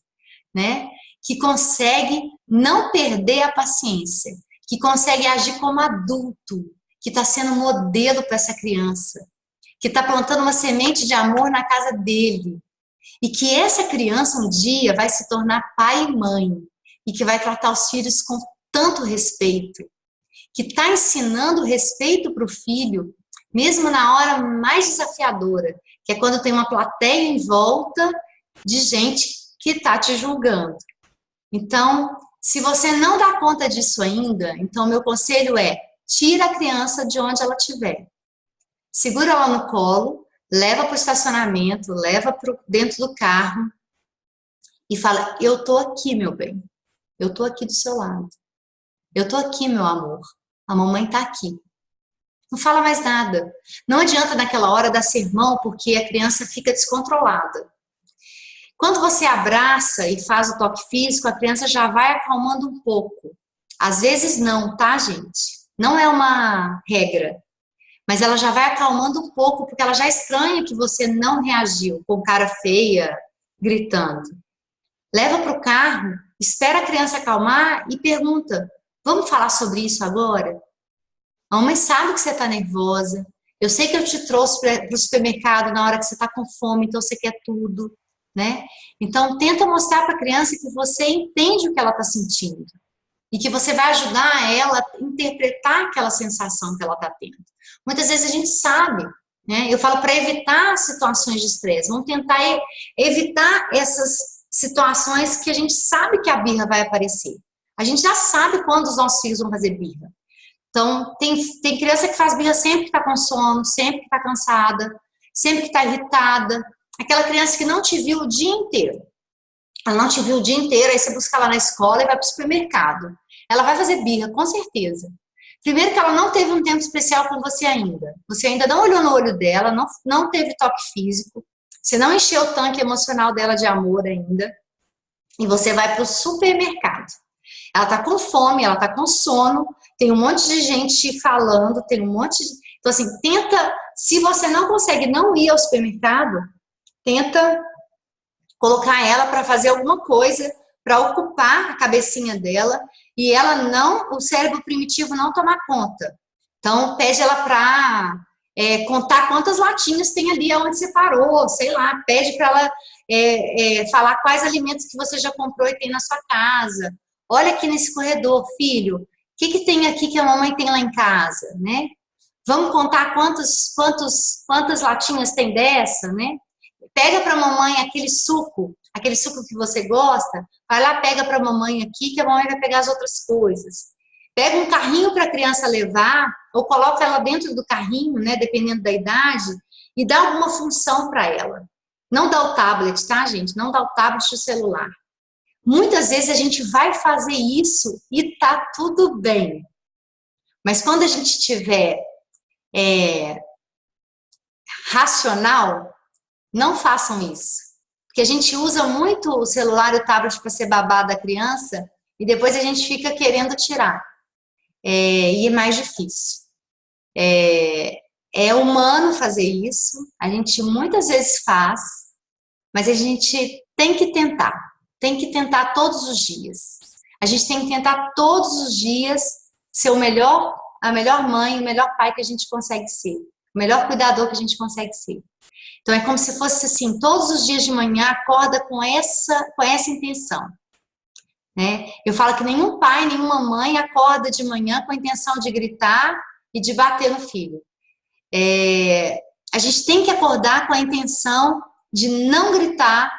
A: né? Que consegue não perder a paciência, que consegue agir como adulto, que está sendo modelo para essa criança, que está plantando uma semente de amor na casa dele, e que essa criança um dia vai se tornar pai e mãe, e que vai tratar os filhos com tanto respeito, que está ensinando respeito para o filho, mesmo na hora mais desafiadora, que é quando tem uma plateia em volta de gente que está te julgando. Então, se você não dá conta disso ainda, então meu conselho é, tira a criança de onde ela estiver. Segura ela no colo, leva para o estacionamento, leva para dentro do carro e fala, eu tô aqui, meu bem. Eu tô aqui do seu lado. Eu tô aqui, meu amor. A mamãe tá aqui. Não fala mais nada. Não adianta naquela hora dar sermão porque a criança fica descontrolada. Quando você abraça e faz o toque físico, a criança já vai acalmando um pouco. Às vezes não, tá, gente? Não é uma regra. Mas ela já vai acalmando um pouco, porque ela já estranha que você não reagiu com cara feia, gritando. Leva para o carro, espera a criança acalmar e pergunta, vamos falar sobre isso agora? A mamãe sabe que você está nervosa. Eu sei que eu te trouxe para o supermercado na hora que você está com fome, então você quer tudo. Né? Então, tenta mostrar para a criança que você entende o que ela está sentindo e que você vai ajudar ela a interpretar aquela sensação que ela está tendo. Muitas vezes a gente sabe, né? Eu falo para evitar situações de estresse, vamos tentar evitar essas situações que a gente sabe que a birra vai aparecer. A gente já sabe quando os nossos filhos vão fazer birra. Então, tem criança que faz birra sempre que está com sono, sempre que está cansada, sempre que está irritada. Aquela criança que não te viu o dia inteiro. Ela não te viu o dia inteiro, aí você busca ela na escola e vai para o supermercado. Ela vai fazer birra, com certeza. Primeiro que ela não teve um tempo especial com você ainda. Você ainda não olhou no olho dela, não teve toque físico. Você não encheu o tanque emocional dela de amor ainda. E você vai para o supermercado. Ela tá com fome, ela tá com sono, tem um monte de gente falando, tem um monte de... Então, assim, tenta... Se você não consegue não ir ao supermercado, tenta colocar ela para fazer alguma coisa, para ocupar a cabecinha dela e ela não, o cérebro primitivo não tomar conta. Então, pede ela para contar quantas latinhas tem ali onde você parou, sei lá, pede para ela falar quais alimentos que você já comprou e tem na sua casa. Olha aqui nesse corredor, filho, o que tem aqui que a mamãe tem lá em casa, né? Vamos contar quantas latinhas tem dessa, né? Pega para a mamãe aquele suco que você gosta, vai lá, pega para a mamãe aqui, que a mamãe vai pegar as outras coisas. Pega um carrinho para a criança levar, ou coloca ela dentro do carrinho, né, dependendo da idade, e dá alguma função para ela. Não dá o tablet, tá, gente? Não dá o tablet e o celular. Muitas vezes a gente vai fazer isso e tá tudo bem. Mas quando a gente tiver racional, não façam isso. Porque a gente usa muito o celular e o tablet para ser babá da criança e depois a gente fica querendo tirar. E é mais difícil. É humano fazer isso, a gente muitas vezes faz, mas a gente tem que tentar todos os dias. A gente tem que tentar todos os dias ser a melhor mãe, o melhor pai que a gente consegue ser, o melhor cuidador que a gente consegue ser. Então é como se fosse assim, todos os dias de manhã acorda com essa intenção. Né? Eu falo que nenhum pai, nenhuma mãe acorda de manhã com a intenção de gritar e de bater no filho. A gente tem que acordar com a intenção de não gritar,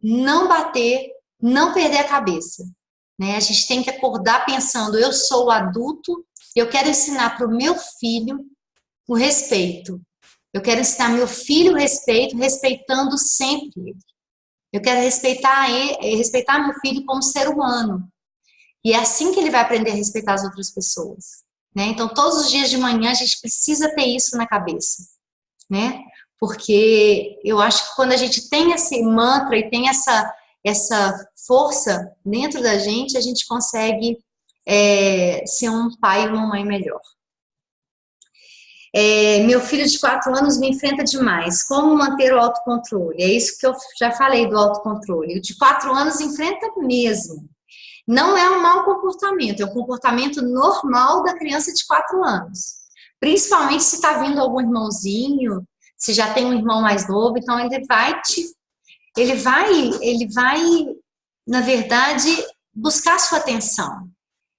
A: não bater, não perder a cabeça. Né? A gente tem que acordar pensando, eu sou o adulto, eu quero ensinar para o meu filho o respeito. Eu quero ensinar meu filho o respeito, respeitando sempre ele. Eu quero respeitar meu filho como ser humano. E é assim que ele vai aprender a respeitar as outras pessoas. Né? Então, todos os dias de manhã, a gente precisa ter isso na cabeça. Né? Porque eu acho que quando a gente tem esse mantra e tem essa força dentro da gente, a gente consegue ser um pai e uma mãe melhor. Meu filho de 4 anos me enfrenta demais. Como manter o autocontrole? É isso que eu já falei do autocontrole. O de 4 anos enfrenta mesmo. Não é um mau comportamento, é um comportamento normal da criança de 4 anos. Principalmente se está vindo algum irmãozinho, se já tem um irmão mais novo, então ele vai, na verdade, buscar sua atenção.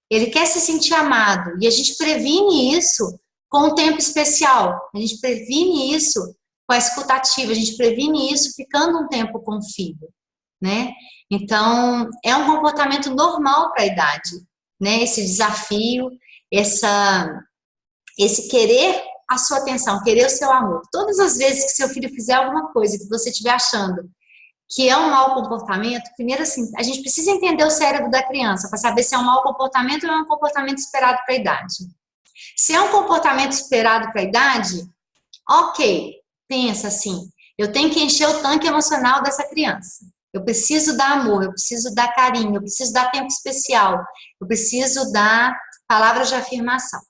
A: Ele quer se sentir amado. E a gente previne isso com o tempo especial. A gente previne isso com a escutativa. A gente previne isso ficando um tempo com o filho. Né? Então, é um comportamento normal para a idade. Né? Esse desafio, esse querer a sua atenção, querer o seu amor. Todas as vezes que seu filho fizer alguma coisa que você estiver achando que é um mau comportamento, primeiro assim, a gente precisa entender o cérebro da criança para saber se é um mau comportamento ou é um comportamento esperado para a idade. Se é um comportamento esperado para a idade, ok, pensa assim, eu tenho que encher o tanque emocional dessa criança. Eu preciso dar amor, eu preciso dar carinho, eu preciso dar tempo especial, eu preciso dar palavras de afirmação.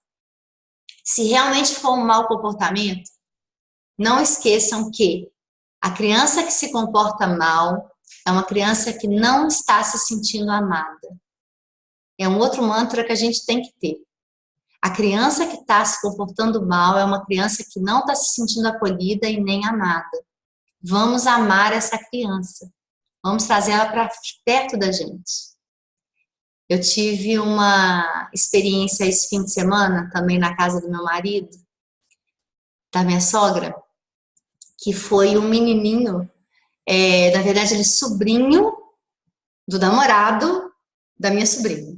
A: Se realmente for um mau comportamento, não esqueçam que a criança que se comporta mal é uma criança que não está se sentindo amada. É um outro mantra que a gente tem que ter. A criança que está se comportando mal é uma criança que não está se sentindo acolhida e nem amada. Vamos amar essa criança. Vamos trazer ela para perto da gente. Eu tive uma experiência esse fim de semana, também na casa do meu marido, da minha sogra, que foi um menininho, na verdade ele é sobrinho do namorado da minha sobrinha.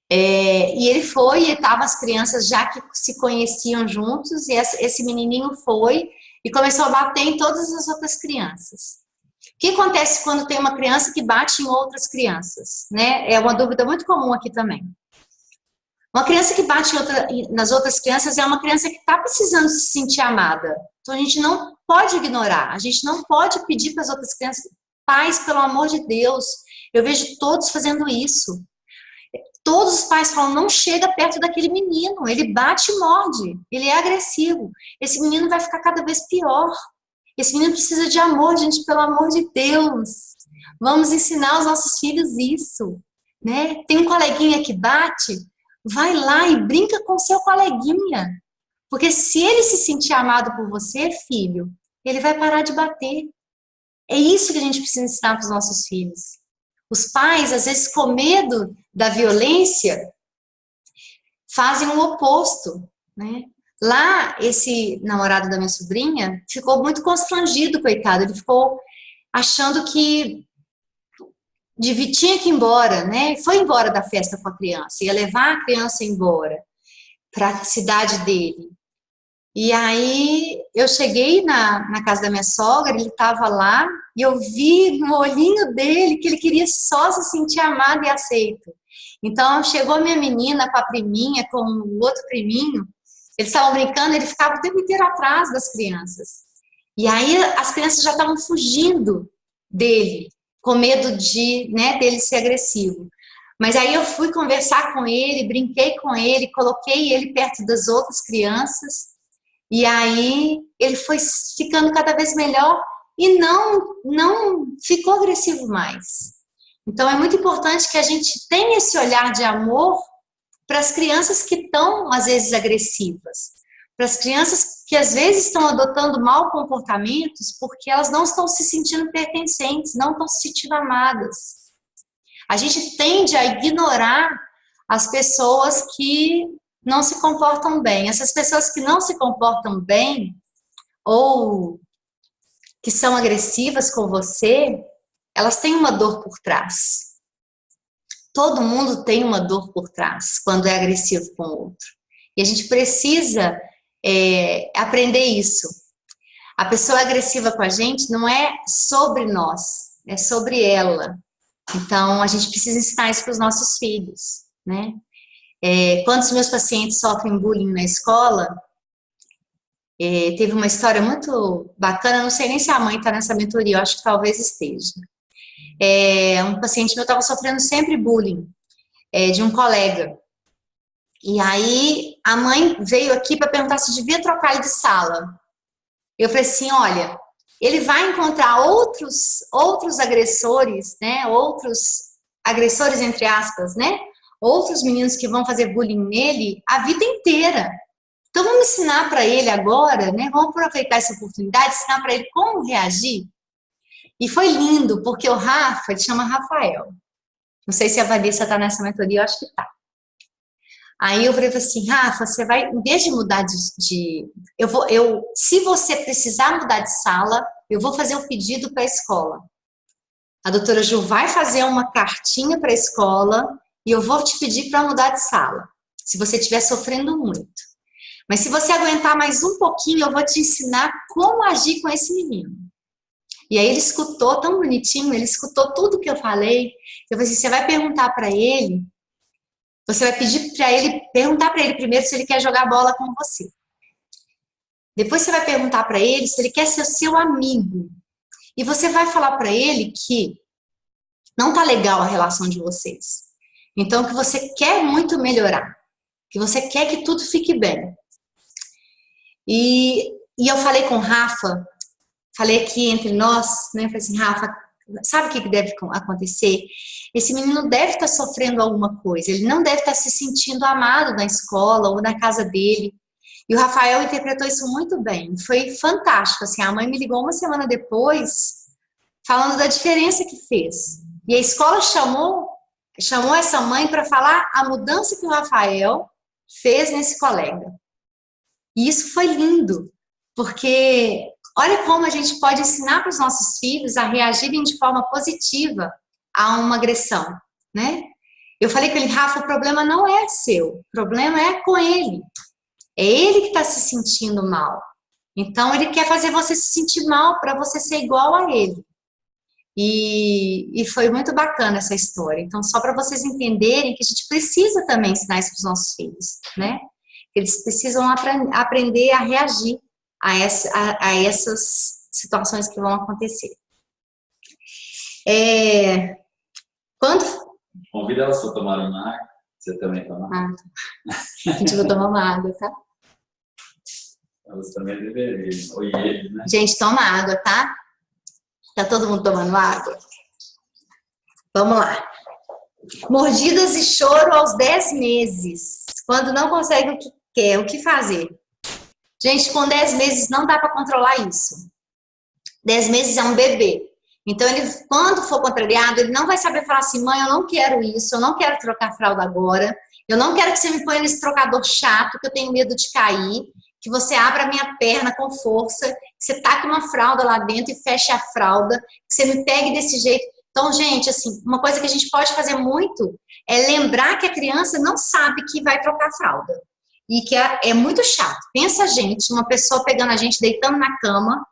A: E ele foi, e estavam as crianças já que se conheciam juntos, e esse menininho foi e começou a bater em todas as outras crianças. O que acontece quando tem uma criança que bate em outras crianças? Né? É uma dúvida muito comum aqui também. Uma criança que bate nas outras crianças é uma criança que está precisando se sentir amada. Então a gente não pode ignorar, a gente não pode pedir para as outras crianças, pais, pelo amor de Deus. Eu vejo todos fazendo isso. Todos os pais falam, não chega perto daquele menino, ele bate e morde, ele é agressivo. Esse menino vai ficar cada vez pior. Esse menino precisa de amor, gente, pelo amor de Deus. Vamos ensinar aos nossos filhos isso, né? Tem um coleguinha que bate, vai lá e brinca com seu coleguinha. Porque se ele se sentir amado por você, filho, ele vai parar de bater. É isso que a gente precisa ensinar para os nossos filhos. Os pais, às vezes, com medo da violência, fazem o oposto, né? Lá, esse namorado da minha sobrinha ficou muito constrangido, coitado. Ele ficou achando que tinha que ir embora, né? Foi embora da festa com a criança, ia levar a criança embora para a cidade dele. E aí, eu cheguei na casa da minha sogra, ele estava lá, e eu vi no olhinho dele que ele queria só se sentir amado e aceito. Então, chegou a minha menina com a priminha, com o outro priminho, eles estavam brincando, ele ficava o tempo inteiro atrás das crianças. E aí, as crianças já estavam fugindo dele, com medo dele ser agressivo. Mas aí eu fui conversar com ele, brinquei com ele, coloquei ele perto das outras crianças, e aí ele foi ficando cada vez melhor e não ficou agressivo mais. Então é muito importante que a gente tenha esse olhar de amor para as crianças que estão, às vezes, agressivas. Para as crianças que, às vezes, estão adotando maus comportamentos porque elas não estão se sentindo pertencentes, não estão se sentindo amadas. A gente tende a ignorar as pessoas que não se comportam bem. Essas pessoas que não se comportam bem ou que são agressivas com você, elas têm uma dor por trás. Todo mundo tem uma dor por trás quando é agressivo com o outro. E a gente precisa aprender isso. A pessoa agressiva com a gente não é sobre nós, é sobre ela. Então, a gente precisa ensinar isso para os nossos filhos, né? Quando os meus pacientes sofrem bullying na escola, teve uma história muito bacana, não sei nem se a mãe está nessa mentoria, eu acho que talvez esteja. Um paciente meu estava sofrendo sempre bullying de um colega. E aí, a mãe veio aqui para perguntar se devia trocar ele de sala. Eu falei assim, olha, ele vai encontrar outros agressores, né? Outros agressores, entre aspas, né? Outros meninos que vão fazer bullying nele a vida inteira. Então, vamos ensinar para ele agora, né? Vamos aproveitar essa oportunidade, ensinar para ele como reagir. E foi lindo, porque o Rafa, ele chama Rafael. Não sei se a Vanessa está nessa mentoria, eu acho que está. Aí eu falei assim, Rafa, você vai, em vez de mudar se você precisar mudar de sala, eu vou fazer um pedido para a escola. A doutora Ju vai fazer uma cartinha para a escola e eu vou te pedir para mudar de sala, se você estiver sofrendo muito. Mas se você aguentar mais um pouquinho, eu vou te ensinar como agir com esse menino. E aí ele escutou tão bonitinho, ele escutou tudo que eu falei. Eu falei assim, você vai perguntar para ele, você vai pedir para ele, perguntar para ele primeiro se ele quer jogar bola com você. Depois você vai perguntar para ele se ele quer ser seu amigo. E você vai falar para ele que não tá legal a relação de vocês. Então, que você quer muito melhorar. Que você quer que tudo fique bem. E eu falei com o Rafa, falei aqui entre nós, né? Falei assim, Rafa, sabe o que deve acontecer? Esse menino deve estar sofrendo alguma coisa, ele não deve estar se sentindo amado na escola ou na casa dele. E o Rafael interpretou isso muito bem, foi fantástico. Assim, a mãe me ligou uma semana depois, falando da diferença que fez. E a escola chamou essa mãe para falar a mudança que o Rafael fez nesse colega. E isso foi lindo, porque olha como a gente pode ensinar para os nossos filhos a reagirem de forma positiva a uma agressão, né? Eu falei com ele, Rafa, o problema não é seu, o problema é com ele. É ele que está se sentindo mal. Então, ele quer fazer você se sentir mal para você ser igual a ele. E foi muito bacana essa história. Então, só para vocês entenderem que a gente precisa também ensinar isso para os nossos filhos, né? Eles precisam aprender a reagir a essas situações que vão acontecer. Quando...
B: Convida elas para tomar uma água. Você também toma água.
A: A gente vai tomar uma água, tá?
B: Elas também deveriam. Ou ele, né?
A: Gente, toma água, tá? Tá todo mundo tomando água? Vamos lá. Mordidas e choro aos 10 meses. Quando não consegue o que quer, o que fazer? Gente, com 10 meses não dá para controlar isso. 10 meses é um bebê. Então, ele, quando for contrariado, ele não vai saber falar assim, mãe, eu não quero isso, eu não quero trocar fralda agora, eu não quero que você me ponha nesse trocador chato, que eu tenho medo de cair, que você abra a minha perna com força, que você taque uma fralda lá dentro e feche a fralda, que você me pegue desse jeito. Então, gente, assim, uma coisa que a gente pode fazer muito é lembrar que a criança não sabe que vai trocar fralda. E que é muito chato. Pensa, gente, uma pessoa pegando a gente, deitando na cama,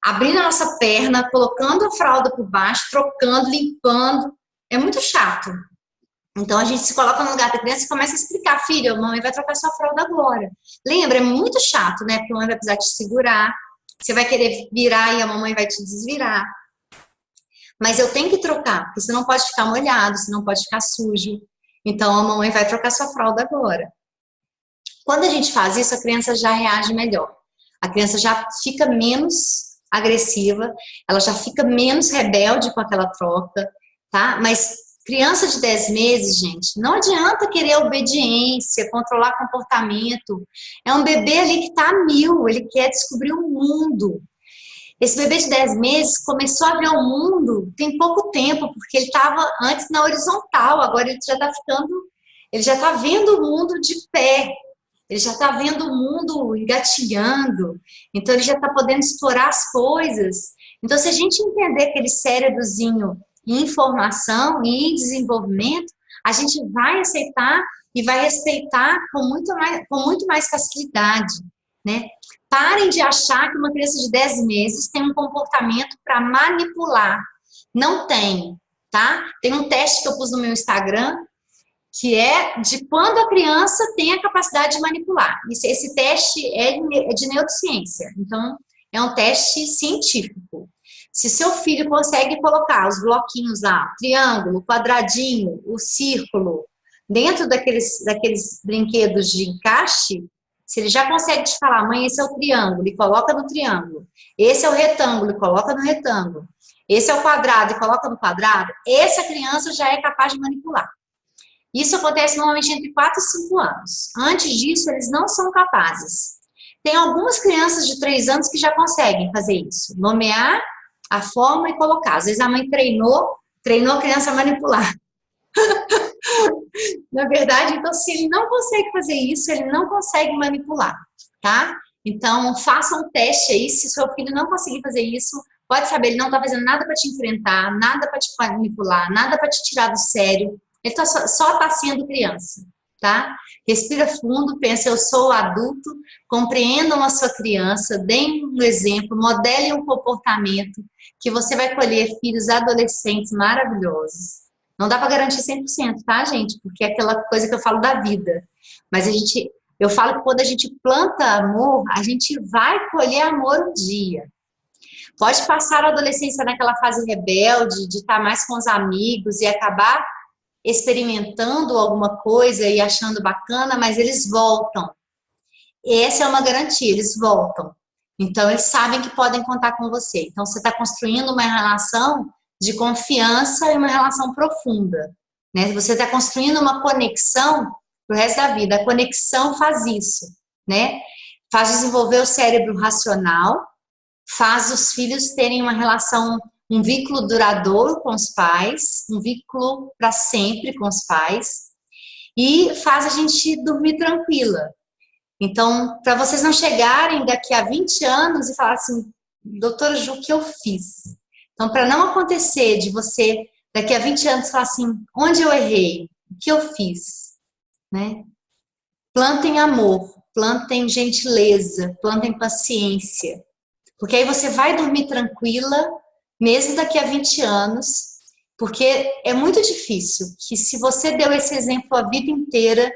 A: abrindo a nossa perna, colocando a fralda por baixo, trocando, limpando. É muito chato. Então, a gente se coloca no lugar da criança e começa a explicar, filha, a mamãe vai trocar sua fralda agora. Lembra, é muito chato, né? Porque a mamãe vai precisar te segurar, você vai querer virar e a mamãe vai te desvirar. Mas eu tenho que trocar, porque você não pode ficar molhado, você não pode ficar sujo. Então, a mamãe vai trocar sua fralda agora. Quando a gente faz isso, a criança já reage melhor. A criança já fica menos agressiva, ela já fica menos rebelde com aquela troca, tá? Mas criança de 10 meses, gente, não adianta querer obediência, controlar comportamento. É um bebê ali que tá a mil, ele quer descobrir o mundo. Esse bebê de 10 meses começou a ver o mundo tem pouco tempo, porque ele estava antes na horizontal, agora ele já tá vendo o mundo de pé. Ele já está vendo o mundo engatinhando, então ele já está podendo explorar as coisas. Então, se a gente entender aquele cérebrozinho em informação e em desenvolvimento, a gente vai aceitar e vai respeitar com muito mais facilidade, né? Parem de achar que uma criança de 10 meses tem um comportamento para manipular. Não tem, tá? Tem um teste que eu pus no meu Instagram, que é de quando a criança tem a capacidade de manipular. Esse teste é de neurociência, então é um teste científico. Se seu filho consegue colocar os bloquinhos lá, triângulo, quadradinho, o círculo, dentro daqueles brinquedos de encaixe, se ele já consegue te falar, mãe, esse é o triângulo, e coloca no triângulo, esse é o retângulo, e coloca no retângulo, esse é o quadrado, e coloca no quadrado, essa criança já é capaz de manipular. Isso acontece normalmente entre 4 e 5 anos. Antes disso, eles não são capazes. Tem algumas crianças de 3 anos que já conseguem fazer isso. Nomear a forma e colocar. Às vezes a mãe treinou a criança a manipular. Na verdade, então, se ele não consegue fazer isso, ele não consegue manipular, tá? Então, faça um teste aí. Se seu filho não conseguir fazer isso, pode saber, ele não está fazendo nada para te enfrentar, nada para te manipular, nada para te tirar do sério. Ele só está sendo criança, tá? Respira fundo, pensa, eu sou adulto, compreendam a sua criança, deem um exemplo, modelem um comportamento que você vai colher filhos adolescentes maravilhosos. Não dá para garantir 100%, tá, gente? Porque é aquela coisa que eu falo da vida. Mas eu falo que quando a gente planta amor, a gente vai colher amor um dia. Pode passar a adolescência naquela fase rebelde, de estar mais com os amigos e acabar experimentando alguma coisa e achando bacana, mas eles voltam. Essa é uma garantia, eles voltam. Então, eles sabem que podem contar com você. Então, você está construindo uma relação de confiança e uma relação profunda, né? Você está construindo uma conexão pro resto da vida. A conexão faz isso, né? Faz desenvolver o cérebro racional, faz os filhos terem uma relação, um vínculo duradouro com os pais, um vínculo para sempre com os pais, e faz a gente dormir tranquila. Então, para vocês não chegarem daqui a 20 anos e falar assim, doutora Ju, o que eu fiz? Então, para não acontecer de você, daqui a 20 anos, falar assim, onde eu errei? O que eu fiz? Né? Plantem amor, plantem gentileza, plantem paciência. Porque aí você vai dormir tranquila, mesmo daqui a 20 anos, porque é muito difícil que se você deu esse exemplo a vida inteira,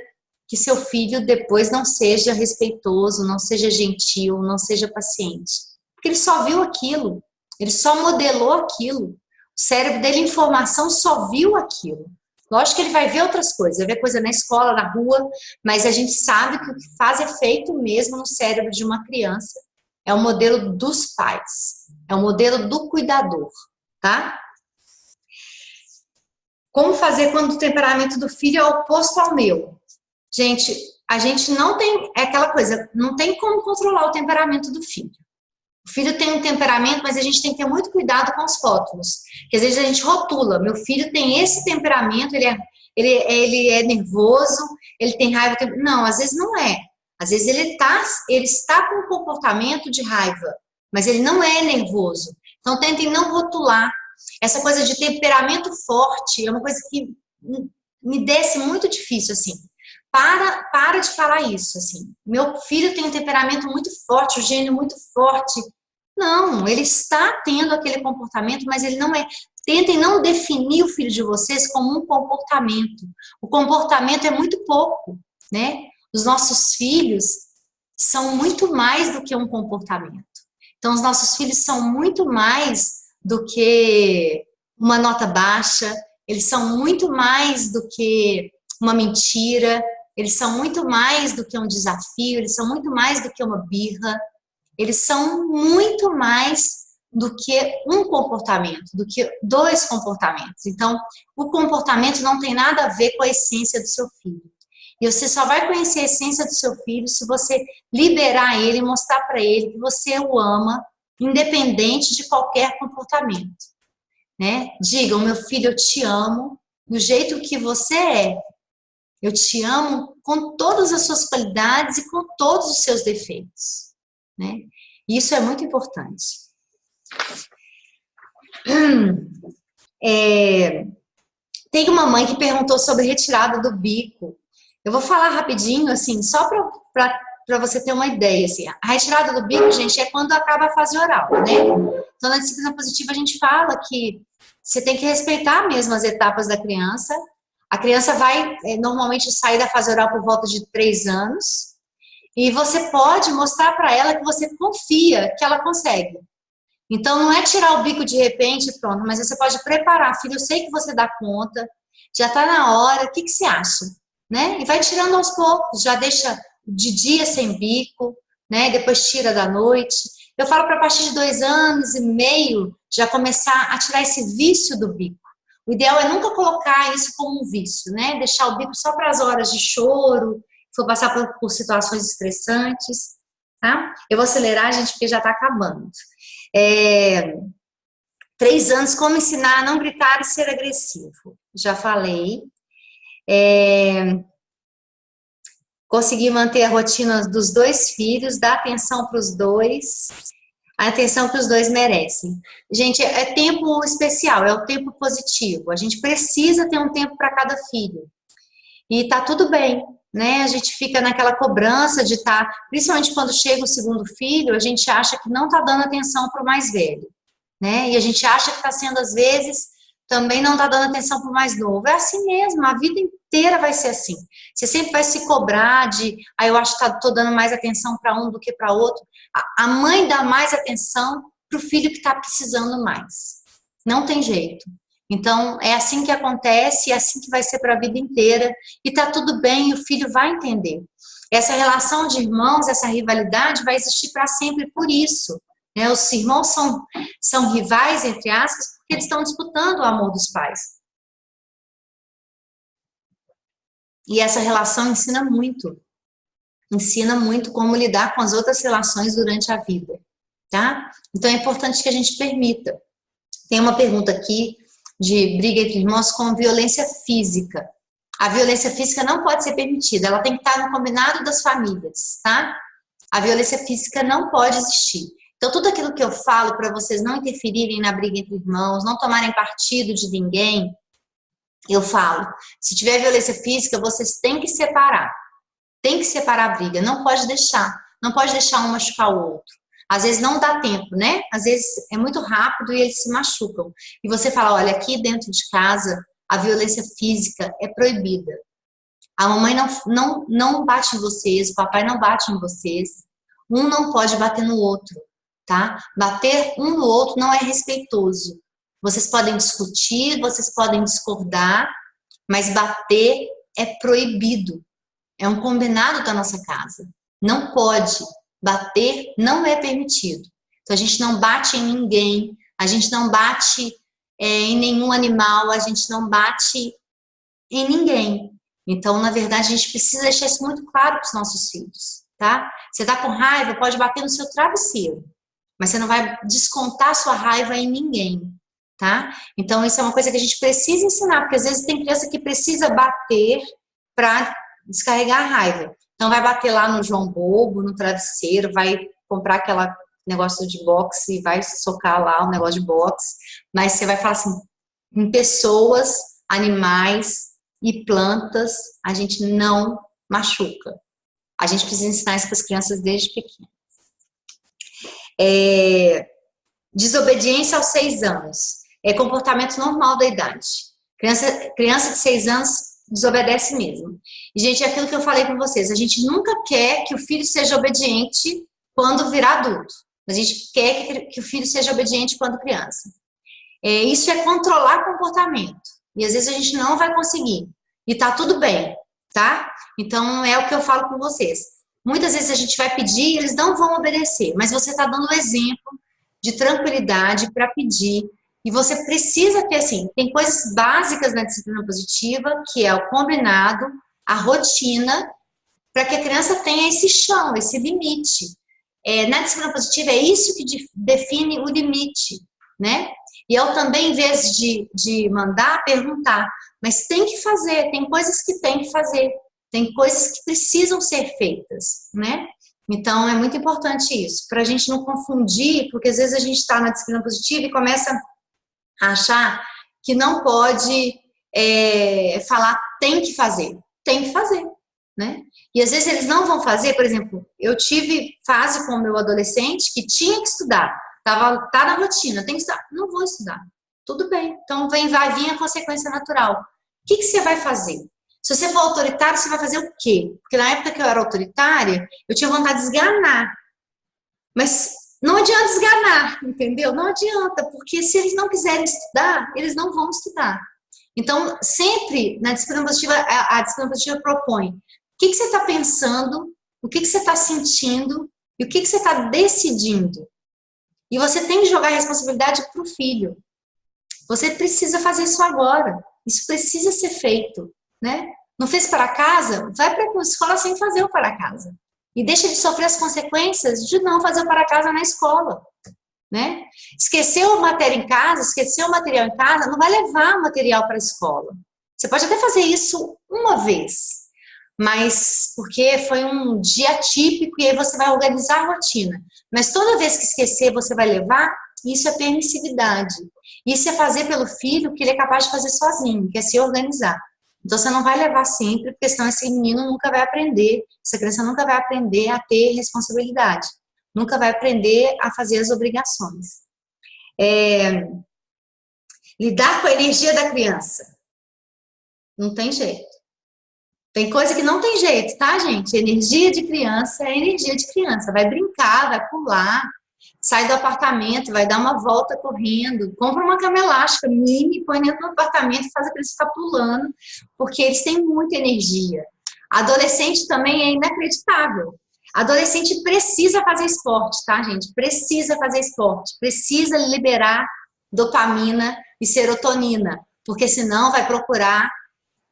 A: que seu filho depois não seja respeitoso, não seja gentil, não seja paciente. Porque ele só viu aquilo, ele só modelou aquilo. O cérebro dele, informação, só viu aquilo. Lógico que ele vai ver outras coisas, vai ver coisa na escola, na rua, mas a gente sabe que o que faz efeito mesmo no cérebro de uma criança é o modelo dos pais, é o modelo do cuidador, tá? Como fazer quando o temperamento do filho é oposto ao meu? Gente, a gente não tem, é aquela coisa, não tem como controlar o temperamento do filho. O filho tem um temperamento, mas a gente tem que ter muito cuidado com os rótulos. Porque às vezes a gente rotula, meu filho tem esse temperamento, ele é nervoso, ele tem raiva. Não, às vezes não é. Às vezes ele está com um comportamento de raiva, mas ele não é nervoso. Então tentem não rotular. Essa coisa de temperamento forte é uma coisa que me desce muito difícil, assim. Para de falar isso, assim. Meu filho tem um temperamento muito forte, um gênio muito forte. Não, ele está tendo aquele comportamento, mas ele não é. Tentem não definir o filho de vocês como um comportamento. O comportamento é muito pouco, né? Os nossos filhos são muito mais do que um comportamento. Então, os nossos filhos são muito mais do que uma nota baixa, eles são muito mais do que uma mentira, eles são muito mais do que um desafio, eles são muito mais do que uma birra, eles são muito mais do que um comportamento, do que dois comportamentos. Então, o comportamento não tem nada a ver com a essência do seu filho. E você só vai conhecer a essência do seu filho se você liberar ele e mostrar para ele que você o ama, independente de qualquer comportamento, né? Digam, meu filho, eu te amo do jeito que você é. Eu te amo com todas as suas qualidades e com todos os seus defeitos, né? Isso é muito importante. Tem uma mãe que perguntou sobre retirada do bico. Eu vou falar rapidinho, assim, só para você ter uma ideia, assim. A retirada do bico, gente, é quando acaba a fase oral, né? Então, na disciplina positiva, a gente fala que você tem que respeitar mesmo as etapas da criança. A criança vai, normalmente, sair da fase oral por volta de 3 anos. E você pode mostrar para ela que você confia que ela consegue. Então, não é tirar o bico de repente e pronto, mas você pode preparar. Filho, eu sei que você dá conta, já está na hora, o que você acha? Né? E vai tirando aos poucos, já deixa de dia sem bico, né? Depois tira da noite. Eu falo para a partir de 2 anos e meio já começar a tirar esse vício do bico. O ideal é nunca colocar isso como um vício, né? Deixar o bico só para as horas de choro, se for passar por situações estressantes, tá? Eu vou acelerar, gente, porque já está acabando. 3 anos, como ensinar a não gritar e ser agressivo. Já falei. Conseguir manter a rotina dos 2 filhos, dar atenção para os 2, a atenção que os 2 merecem. Gente, é tempo especial, é o tempo positivo. A gente precisa ter um tempo para cada filho. E tá tudo bem, né? A gente fica naquela cobrança de estar, principalmente quando chega o segundo filho, a gente acha que não tá dando atenção para o mais velho, né? E a gente acha que tá sendo, às vezes, também não tá dando atenção para o mais novo. É assim mesmo, a vida inteira vai ser assim. Você sempre vai se cobrar de, eu acho que tô dando mais atenção para um do que para outro. A mãe dá mais atenção para o filho que está precisando mais. Não tem jeito. Então, é assim que acontece, é assim que vai ser para a vida inteira. E tá tudo bem, o filho vai entender. Essa relação de irmãos, essa rivalidade vai existir para sempre por isso. Né? Os irmãos são rivais, entre aspas, porque eles estão disputando o amor dos pais. E essa relação ensina muito como lidar com as outras relações durante a vida, tá? Então é importante que a gente permita. Tem uma pergunta aqui de briga entre irmãos com violência física. A violência física não pode ser permitida, ela tem que estar no combinado das famílias, tá? A violência física não pode existir. Então, tudo aquilo que eu falo para vocês não interferirem na briga entre irmãos, não tomarem partido de ninguém, eu falo. Se tiver violência física, vocês têm que separar. Tem que separar a briga, não pode deixar um machucar o outro. Às vezes não dá tempo, né? Às vezes é muito rápido e eles se machucam. E você fala, olha, aqui dentro de casa a violência física é proibida. A mamãe não bate em vocês, o papai não bate em vocês. Um não pode bater no outro, tá? Bater um no outro não é respeitoso. Vocês podem discutir, vocês podem discordar, mas bater é proibido. É um combinado da nossa casa. Não pode. Bater não é permitido. Então, a gente não bate em ninguém, a gente não bate em nenhum animal, a gente não bate em ninguém. Então, na verdade, a gente precisa deixar isso muito claro para os nossos filhos, tá? Você tá com raiva, pode bater no seu travesseiro, mas você não vai descontar sua raiva em ninguém, tá? Então, isso é uma coisa que a gente precisa ensinar, porque às vezes tem criança que precisa bater para descarregar a raiva. Então, vai bater lá no João Bobo, no travesseiro, vai comprar aquela negócio de boxe e vai socar lá o negócio de boxe, mas você vai falar assim, em pessoas, animais e plantas, a gente não machuca. A gente precisa ensinar isso para as crianças desde pequenas. Desobediência aos 6 anos. É comportamento normal da idade. Criança de 6 anos desobedece mesmo. E, gente, é aquilo que eu falei com vocês. A gente nunca quer que o filho seja obediente quando virar adulto. A gente quer que o filho seja obediente quando criança. Isso é controlar comportamento. E às vezes a gente não vai conseguir. E tá tudo bem, tá? Então é o que eu falo com vocês. Muitas vezes a gente vai pedir e eles não vão obedecer. Mas você tá dando um exemplo de tranquilidade para pedir. E você precisa ter, assim, tem coisas básicas na disciplina positiva, que é o combinado, a rotina, para que a criança tenha esse chão, esse limite. Na disciplina positiva é isso que define o limite, né? E eu também, em vez de mandar, perguntar. Mas tem que fazer, tem coisas que tem que fazer, tem coisas que precisam ser feitas, né? Então, é muito importante isso, para a gente não confundir, porque às vezes a gente está na disciplina positiva e começa a achar que não pode falar tem que fazer, né? E às vezes eles não vão fazer, por exemplo, eu tive fase com o meu adolescente que tinha que estudar, tá na rotina, tem que estudar, não vou estudar, tudo bem, então vai vir a consequência natural. O que você vai fazer? Se você for autoritário, você vai fazer o quê? Porque na época que eu era autoritária, eu tinha vontade de esganar, mas não adianta esganar, entendeu? Não adianta, porque se eles não quiserem estudar, eles não vão estudar. Então, sempre na disciplina positiva, a disciplina positiva propõe o que você está pensando, o que você está sentindo e o que você está decidindo. E você tem que jogar a responsabilidade para o filho. Você precisa fazer isso agora. Isso precisa ser feito, né? Não fez para casa? Vai para a escola sem fazer o para casa. E deixa de sofrer as consequências de não fazer o para casa na escola, né? Esqueceu a matéria em casa, esqueceu o material em casa, não vai levar o material para a escola. Você pode até fazer isso uma vez, mas porque foi um dia atípico e aí você vai organizar a rotina. Mas toda vez que esquecer, você vai levar, isso é permissividade. Isso é fazer pelo filho o que ele é capaz de fazer sozinho, que é se organizar. Então, você não vai levar sempre, porque senão esse menino nunca vai aprender, essa criança nunca vai aprender a ter responsabilidade, nunca vai aprender a fazer as obrigações. Lidar com a energia da criança. Não tem jeito. Tem coisa que não tem jeito, tá, gente? Energia de criança é energia de criança. Vai brincar, vai pular, sai do apartamento, vai dar uma volta correndo, compra uma cama elástica mini, põe dentro do apartamento e faz a criança ficar pulando, porque eles têm muita energia. Adolescente também é inacreditável. Adolescente precisa fazer esporte, tá, gente? Precisa fazer esporte, precisa liberar dopamina e serotonina, porque senão vai procurar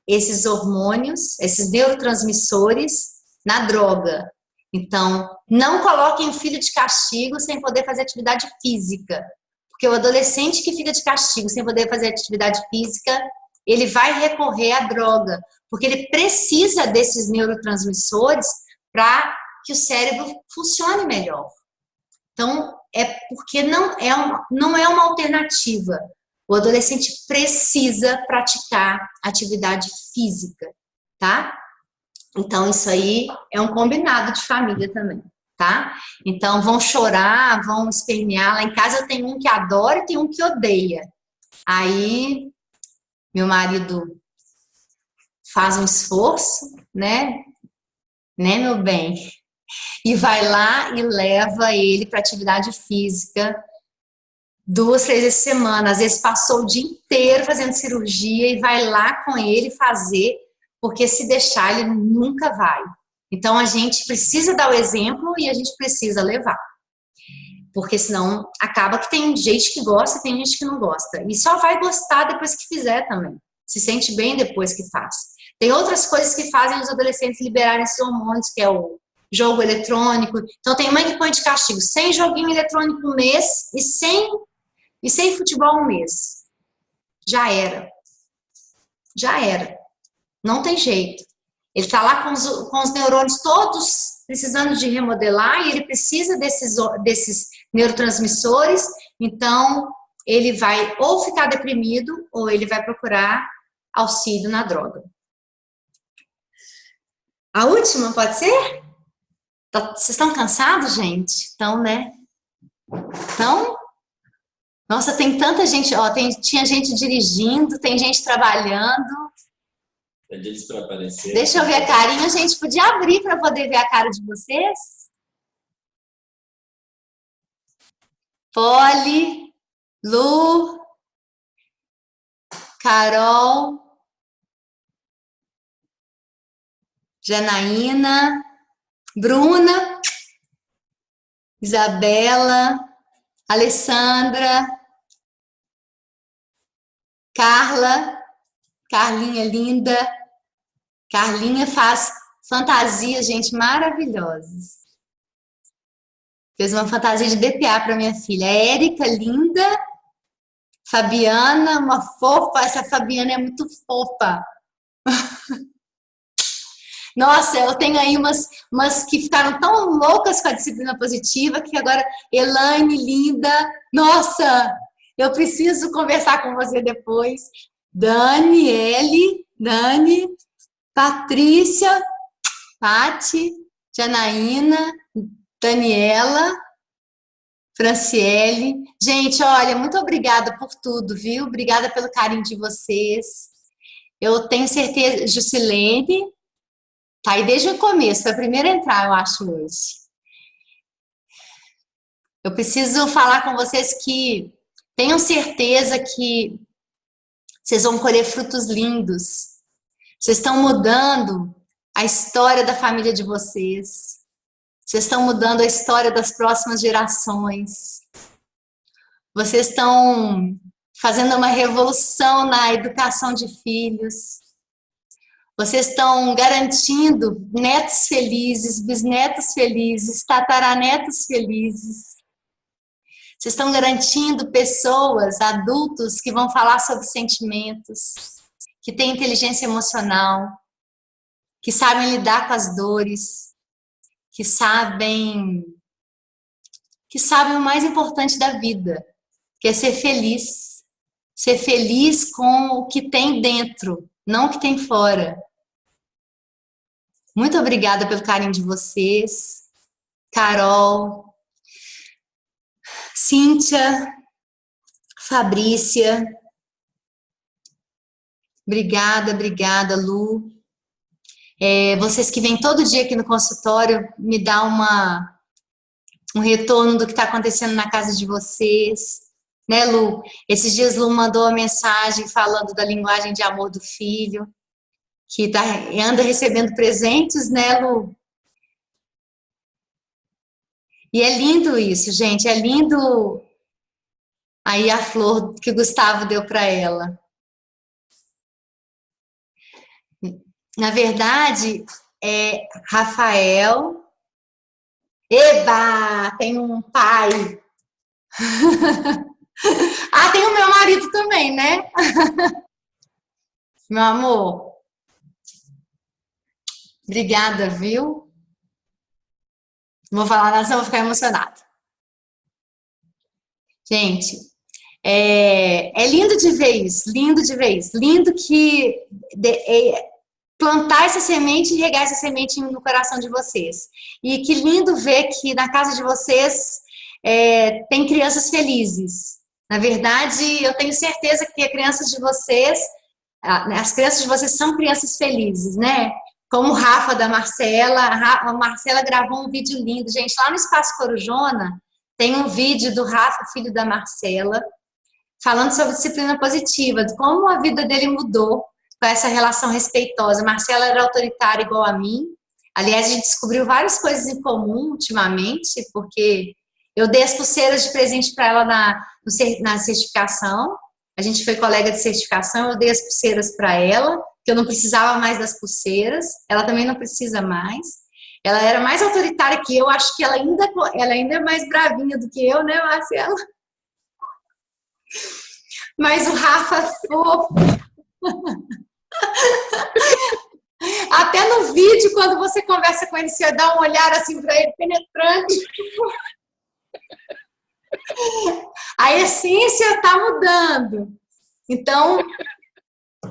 A: esses hormônios, esses neurotransmissores na droga. Então, não coloquem o filho de castigo sem poder fazer atividade física. Porque o adolescente que fica de castigo sem poder fazer atividade física, ele vai recorrer à droga. Porque ele precisa desses neurotransmissores para que o cérebro funcione melhor. Então, é porque não é uma alternativa. O adolescente precisa praticar atividade física, tá? Então, isso aí é um combinado de família também. tá? Então, vão chorar, vão espernear. Lá em casa eu tenho um que adora e tem um que odeia. Aí, meu marido faz um esforço, né, meu bem? E vai lá e leva ele para atividade física 2, 3 vezes por semana. Às vezes passou o dia inteiro fazendo cirurgia e vai lá com ele fazer, porque se deixar ele nunca vai. Então a gente precisa dar o exemplo e a gente precisa levar. Porque senão acaba que tem gente que gosta e tem gente que não gosta. E só vai gostar depois que fizer também. Se sente bem depois que faz. Tem outras coisas que fazem os adolescentes liberarem esses hormônios, que é o jogo eletrônico. Então tem mãe que põe de castigo 100 joguinho eletrônico um mês e 100 futebol um mês. Já era. Já era. Não tem jeito. Ele está lá com os neurônios todos precisando de remodelar e ele precisa desses neurotransmissores. Então ele vai ou ficar deprimido ou ele vai procurar auxílio na droga. A última, pode ser? Vocês estão cansados, gente? Então, né? Então, nossa, tem tanta gente, ó, tinha gente dirigindo, tem gente trabalhando.
B: Tem gente para aparecer.
A: Deixa eu ver a carinha, gente, podia abrir para poder ver a cara de vocês? Polly, Lu, Carol, Janaína, Bruna, Isabela, Alessandra, Carla, Carlinha linda. Carlinha faz fantasias, gente, maravilhosas. Fez uma fantasia de DPA para minha filha. Érica, linda. Fabiana, uma fofa. Essa Fabiana é muito fofa. Nossa, eu tenho aí umas que ficaram tão loucas com a disciplina positiva que agora, Elaine, linda. Nossa, eu preciso conversar com você depois. Dani, Patrícia, Pati, Janaína, Daniela, Franciele. Gente, olha, muito obrigada por tudo, viu? Obrigada pelo carinho de vocês. Eu tenho certeza, Juscelene, tá aí desde o começo, foi a primeira a entrar, eu acho, hoje. Eu preciso falar com vocês que tenham certeza que vocês vão colher frutos lindos. Vocês estão mudando a história da família de vocês. Vocês estão mudando a história das próximas gerações. Vocês estão fazendo uma revolução na educação de filhos. Vocês estão garantindo netos felizes, bisnetos felizes, tataranetos felizes. Vocês estão garantindo pessoas, adultos, que vão falar sobre sentimentos, que têm inteligência emocional, que sabem lidar com as dores, que sabem o mais importante da vida, que é ser feliz. Ser feliz com o que tem dentro, não o que tem fora. Muito obrigada pelo carinho de vocês. Carol, Cíntia, Fabrícia. Obrigada, Lu. Vocês que vêm todo dia aqui no consultório, me dá um retorno do que está acontecendo na casa de vocês. Né, Lu? Esses dias Lu mandou uma mensagem falando da linguagem de amor do filho, que anda recebendo presentes, né, Lu? E é lindo isso, gente, é lindo aí a flor que o Gustavo deu para ela. Na verdade, é Rafael. Eba, tem um pai. Ah, tem o meu marido também, né? Meu amor. Obrigada, viu? Vou falar nada, senão vou ficar emocionada. Gente, é lindo de ver isso, lindo de ver isso. Lindo que plantar essa semente e regar essa semente no coração de vocês. E que lindo ver que na casa de vocês tem crianças felizes. Na verdade, eu tenho certeza que as crianças de vocês são crianças felizes, né? Como o Rafa da Marcela. A Marcela gravou um vídeo lindo. Gente, lá no Espaço Corujona tem um vídeo do Rafa, filho da Marcela, falando sobre disciplina positiva, de como a vida dele mudou com essa relação respeitosa. Marcela era autoritária igual a mim. Aliás, a gente descobriu várias coisas em comum ultimamente, porque eu dei as pulseiras de presente para ela na certificação. A gente foi colega de certificação, eu dei as pulseiras para ela, que eu não precisava mais das pulseiras. Ela também não precisa mais. Ela era mais autoritária que eu, acho que ela ainda é mais bravinha do que eu, né, Marcela? Mas o Rafa é fofo. Até no vídeo, quando você conversa com ele, você dá um olhar assim para ele, penetrante. A essência está mudando. Então,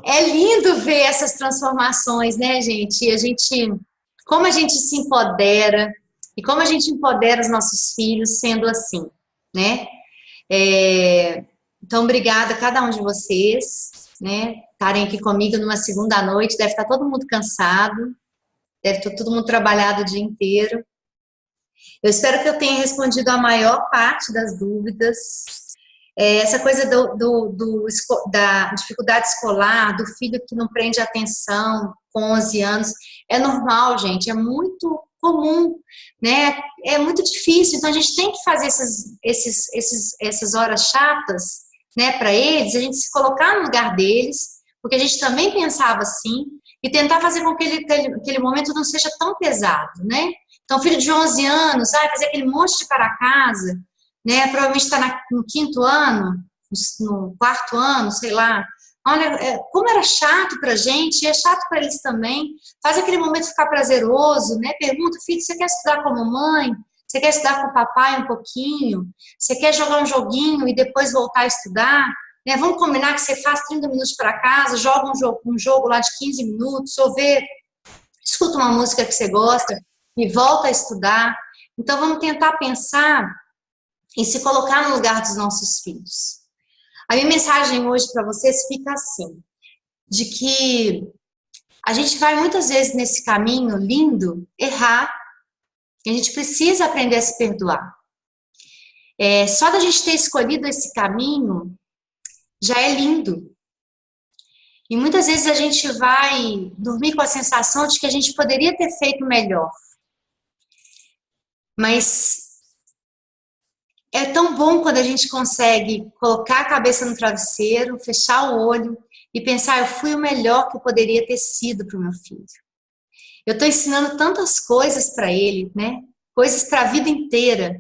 A: é lindo ver essas transformações, né, gente? Como a gente se empodera e como a gente empodera os nossos filhos sendo assim, né? Então, obrigada a cada um de vocês, né? Estarem aqui comigo numa segunda noite. Deve estar todo mundo cansado, deve estar todo mundo trabalhado o dia inteiro. Eu espero que eu tenha respondido a maior parte das dúvidas. Essa coisa da dificuldade escolar, do filho que não prende atenção com 11 anos, é normal, gente, é muito comum, né? É muito difícil, então a gente tem que fazer essas horas chatas, né, para eles, a gente se colocar no lugar deles, porque a gente também pensava assim, e tentar fazer com que aquele momento não seja tão pesado, né? Então, filho de 11 anos, fazer aquele monte de para casa, né? Provavelmente está no 5º ano, no 4º ano, sei lá. Olha, como era chato pra gente, e é chato para eles também. Faz aquele momento ficar prazeroso, né? Pergunta, filho, você quer estudar com a mamãe? Você quer estudar com o papai um pouquinho? Você quer jogar um joguinho e depois voltar a estudar? Né? Vamos combinar que você faz 30 minutos para casa, joga um jogo lá de 15 minutos, ou escuta uma música que você gosta e volta a estudar. Então, vamos tentar pensar em se colocar no lugar dos nossos filhos. A minha mensagem hoje para vocês fica assim, de que a gente vai muitas vezes nesse caminho lindo errar, e a gente precisa aprender a se perdoar. Só da gente ter escolhido esse caminho já é lindo. E muitas vezes a gente vai dormir com a sensação de que a gente poderia ter feito melhor. Mas é tão bom quando a gente consegue colocar a cabeça no travesseiro, fechar o olho e pensar, eu fui o melhor que eu poderia ter sido para o meu filho. Eu estou ensinando tantas coisas para ele, né? Coisas para a vida inteira.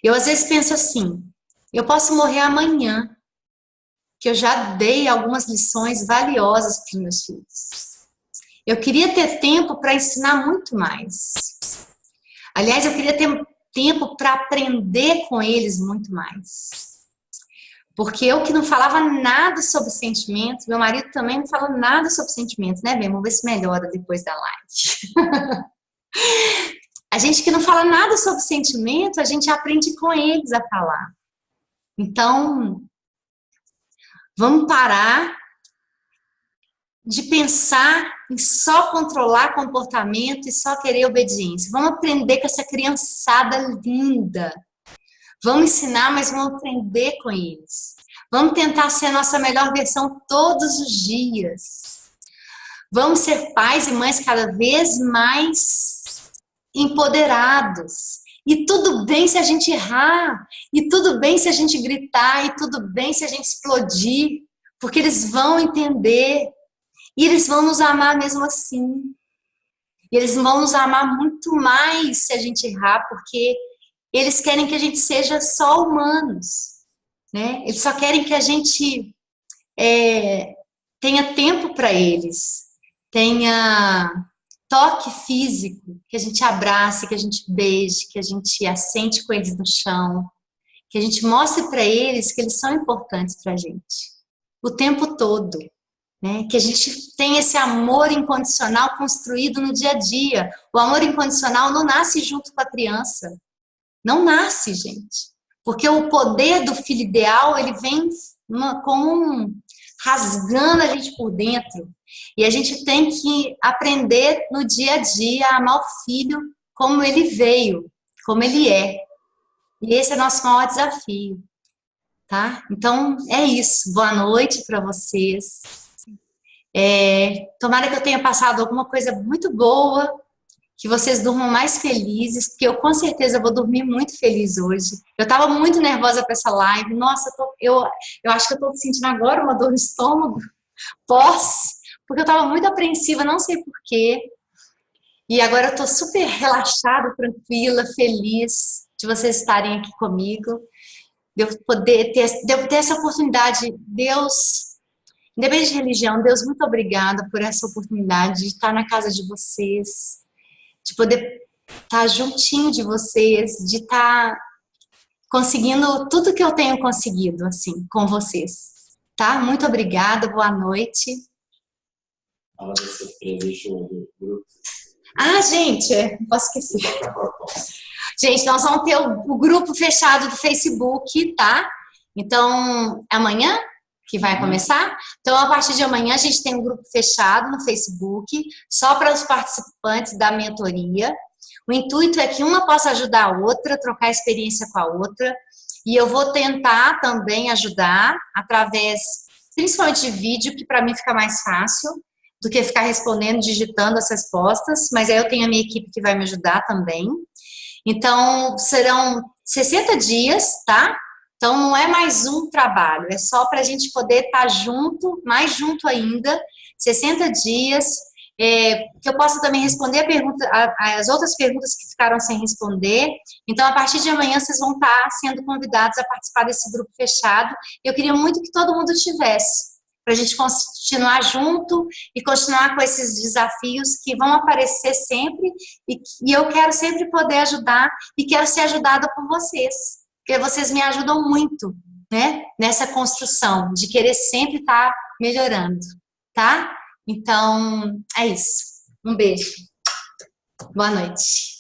A: Eu às vezes penso assim, eu posso morrer amanhã, que eu já dei algumas lições valiosas para os meus filhos. Eu queria ter tempo para ensinar muito mais. Aliás, eu queria ter tempo para aprender com eles muito mais. Porque eu que não falava nada sobre sentimentos, meu marido também não fala nada sobre sentimentos, né, bem? Vamos ver se melhora depois da live. A gente que não fala nada sobre sentimento, a gente aprende com eles a falar. Então, vamos parar de pensar em só controlar comportamento e só querer obediência. Vamos aprender com essa criançada linda. Vamos ensinar, mas vamos aprender com eles. Vamos tentar ser a nossa melhor versão todos os dias. Vamos ser pais e mães cada vez mais empoderados. E tudo bem se a gente errar. E tudo bem se a gente gritar. E tudo bem se a gente explodir. Porque eles vão entender. E eles vão nos amar mesmo assim. E eles vão nos amar muito mais se a gente errar, porque eles querem que a gente seja só humanos, né? Eles só querem que a gente tenha tempo para eles, tenha toque físico, que a gente abrace, que a gente beije, que a gente assente com eles no chão, que a gente mostre para eles que eles são importantes para a gente, o tempo todo. né? Que a gente tem esse amor incondicional construído no dia a dia. O amor incondicional não nasce junto com a criança. Não nasce, gente. Porque o poder do filho ideal, ele vem rasgando a gente por dentro. E a gente tem que aprender no dia a dia a amar o filho como ele veio, como ele é. E esse é o nosso maior desafio, tá? Então, é isso. Boa noite para vocês. Tomara que eu tenha passado alguma coisa muito boa, que vocês durmam mais felizes, porque eu com certeza vou dormir muito feliz hoje. Eu estava muito nervosa para essa live. Nossa, eu acho que eu estou sentindo agora uma dor no estômago, porque eu estava muito apreensiva, não sei porquê. E agora eu estou super relaxada, tranquila, feliz de vocês estarem aqui comigo, de eu poder ter essa oportunidade. Deus, independente de religião, Deus, muito obrigada por essa oportunidade de estar na casa de vocês, de poder estar juntinho de vocês, de estar conseguindo tudo que eu tenho conseguido, assim, com vocês, tá? Muito obrigada, boa noite.
B: Fala dessa playlist do grupo.
A: Ah, gente, não posso esquecer. Gente, nós vamos ter o grupo fechado do Facebook, tá? Então, amanhã que vai começar. Então, a partir de amanhã, a gente tem um grupo fechado no Facebook, só para os participantes da mentoria. O intuito é que uma possa ajudar a outra, trocar experiência com a outra. E eu vou tentar também ajudar através, principalmente de vídeo, que para mim fica mais fácil do que ficar respondendo, digitando as respostas. Mas aí eu tenho a minha equipe que vai me ajudar também. Então, serão 60 dias, tá? Então, não é mais um trabalho, é só para a gente poder estar junto, mais junto ainda, 60 dias, que eu possa também responder as outras perguntas que ficaram sem responder. Então, a partir de amanhã, vocês vão estar sendo convidados a participar desse grupo fechado. Eu queria muito que todo mundo tivesse, para a gente continuar junto e continuar com esses desafios que vão aparecer sempre, e eu quero sempre poder ajudar e quero ser ajudada por vocês. Porque vocês me ajudam muito, né? Nessa construção de querer sempre estar melhorando, tá? Então, é isso. Um beijo. Boa noite.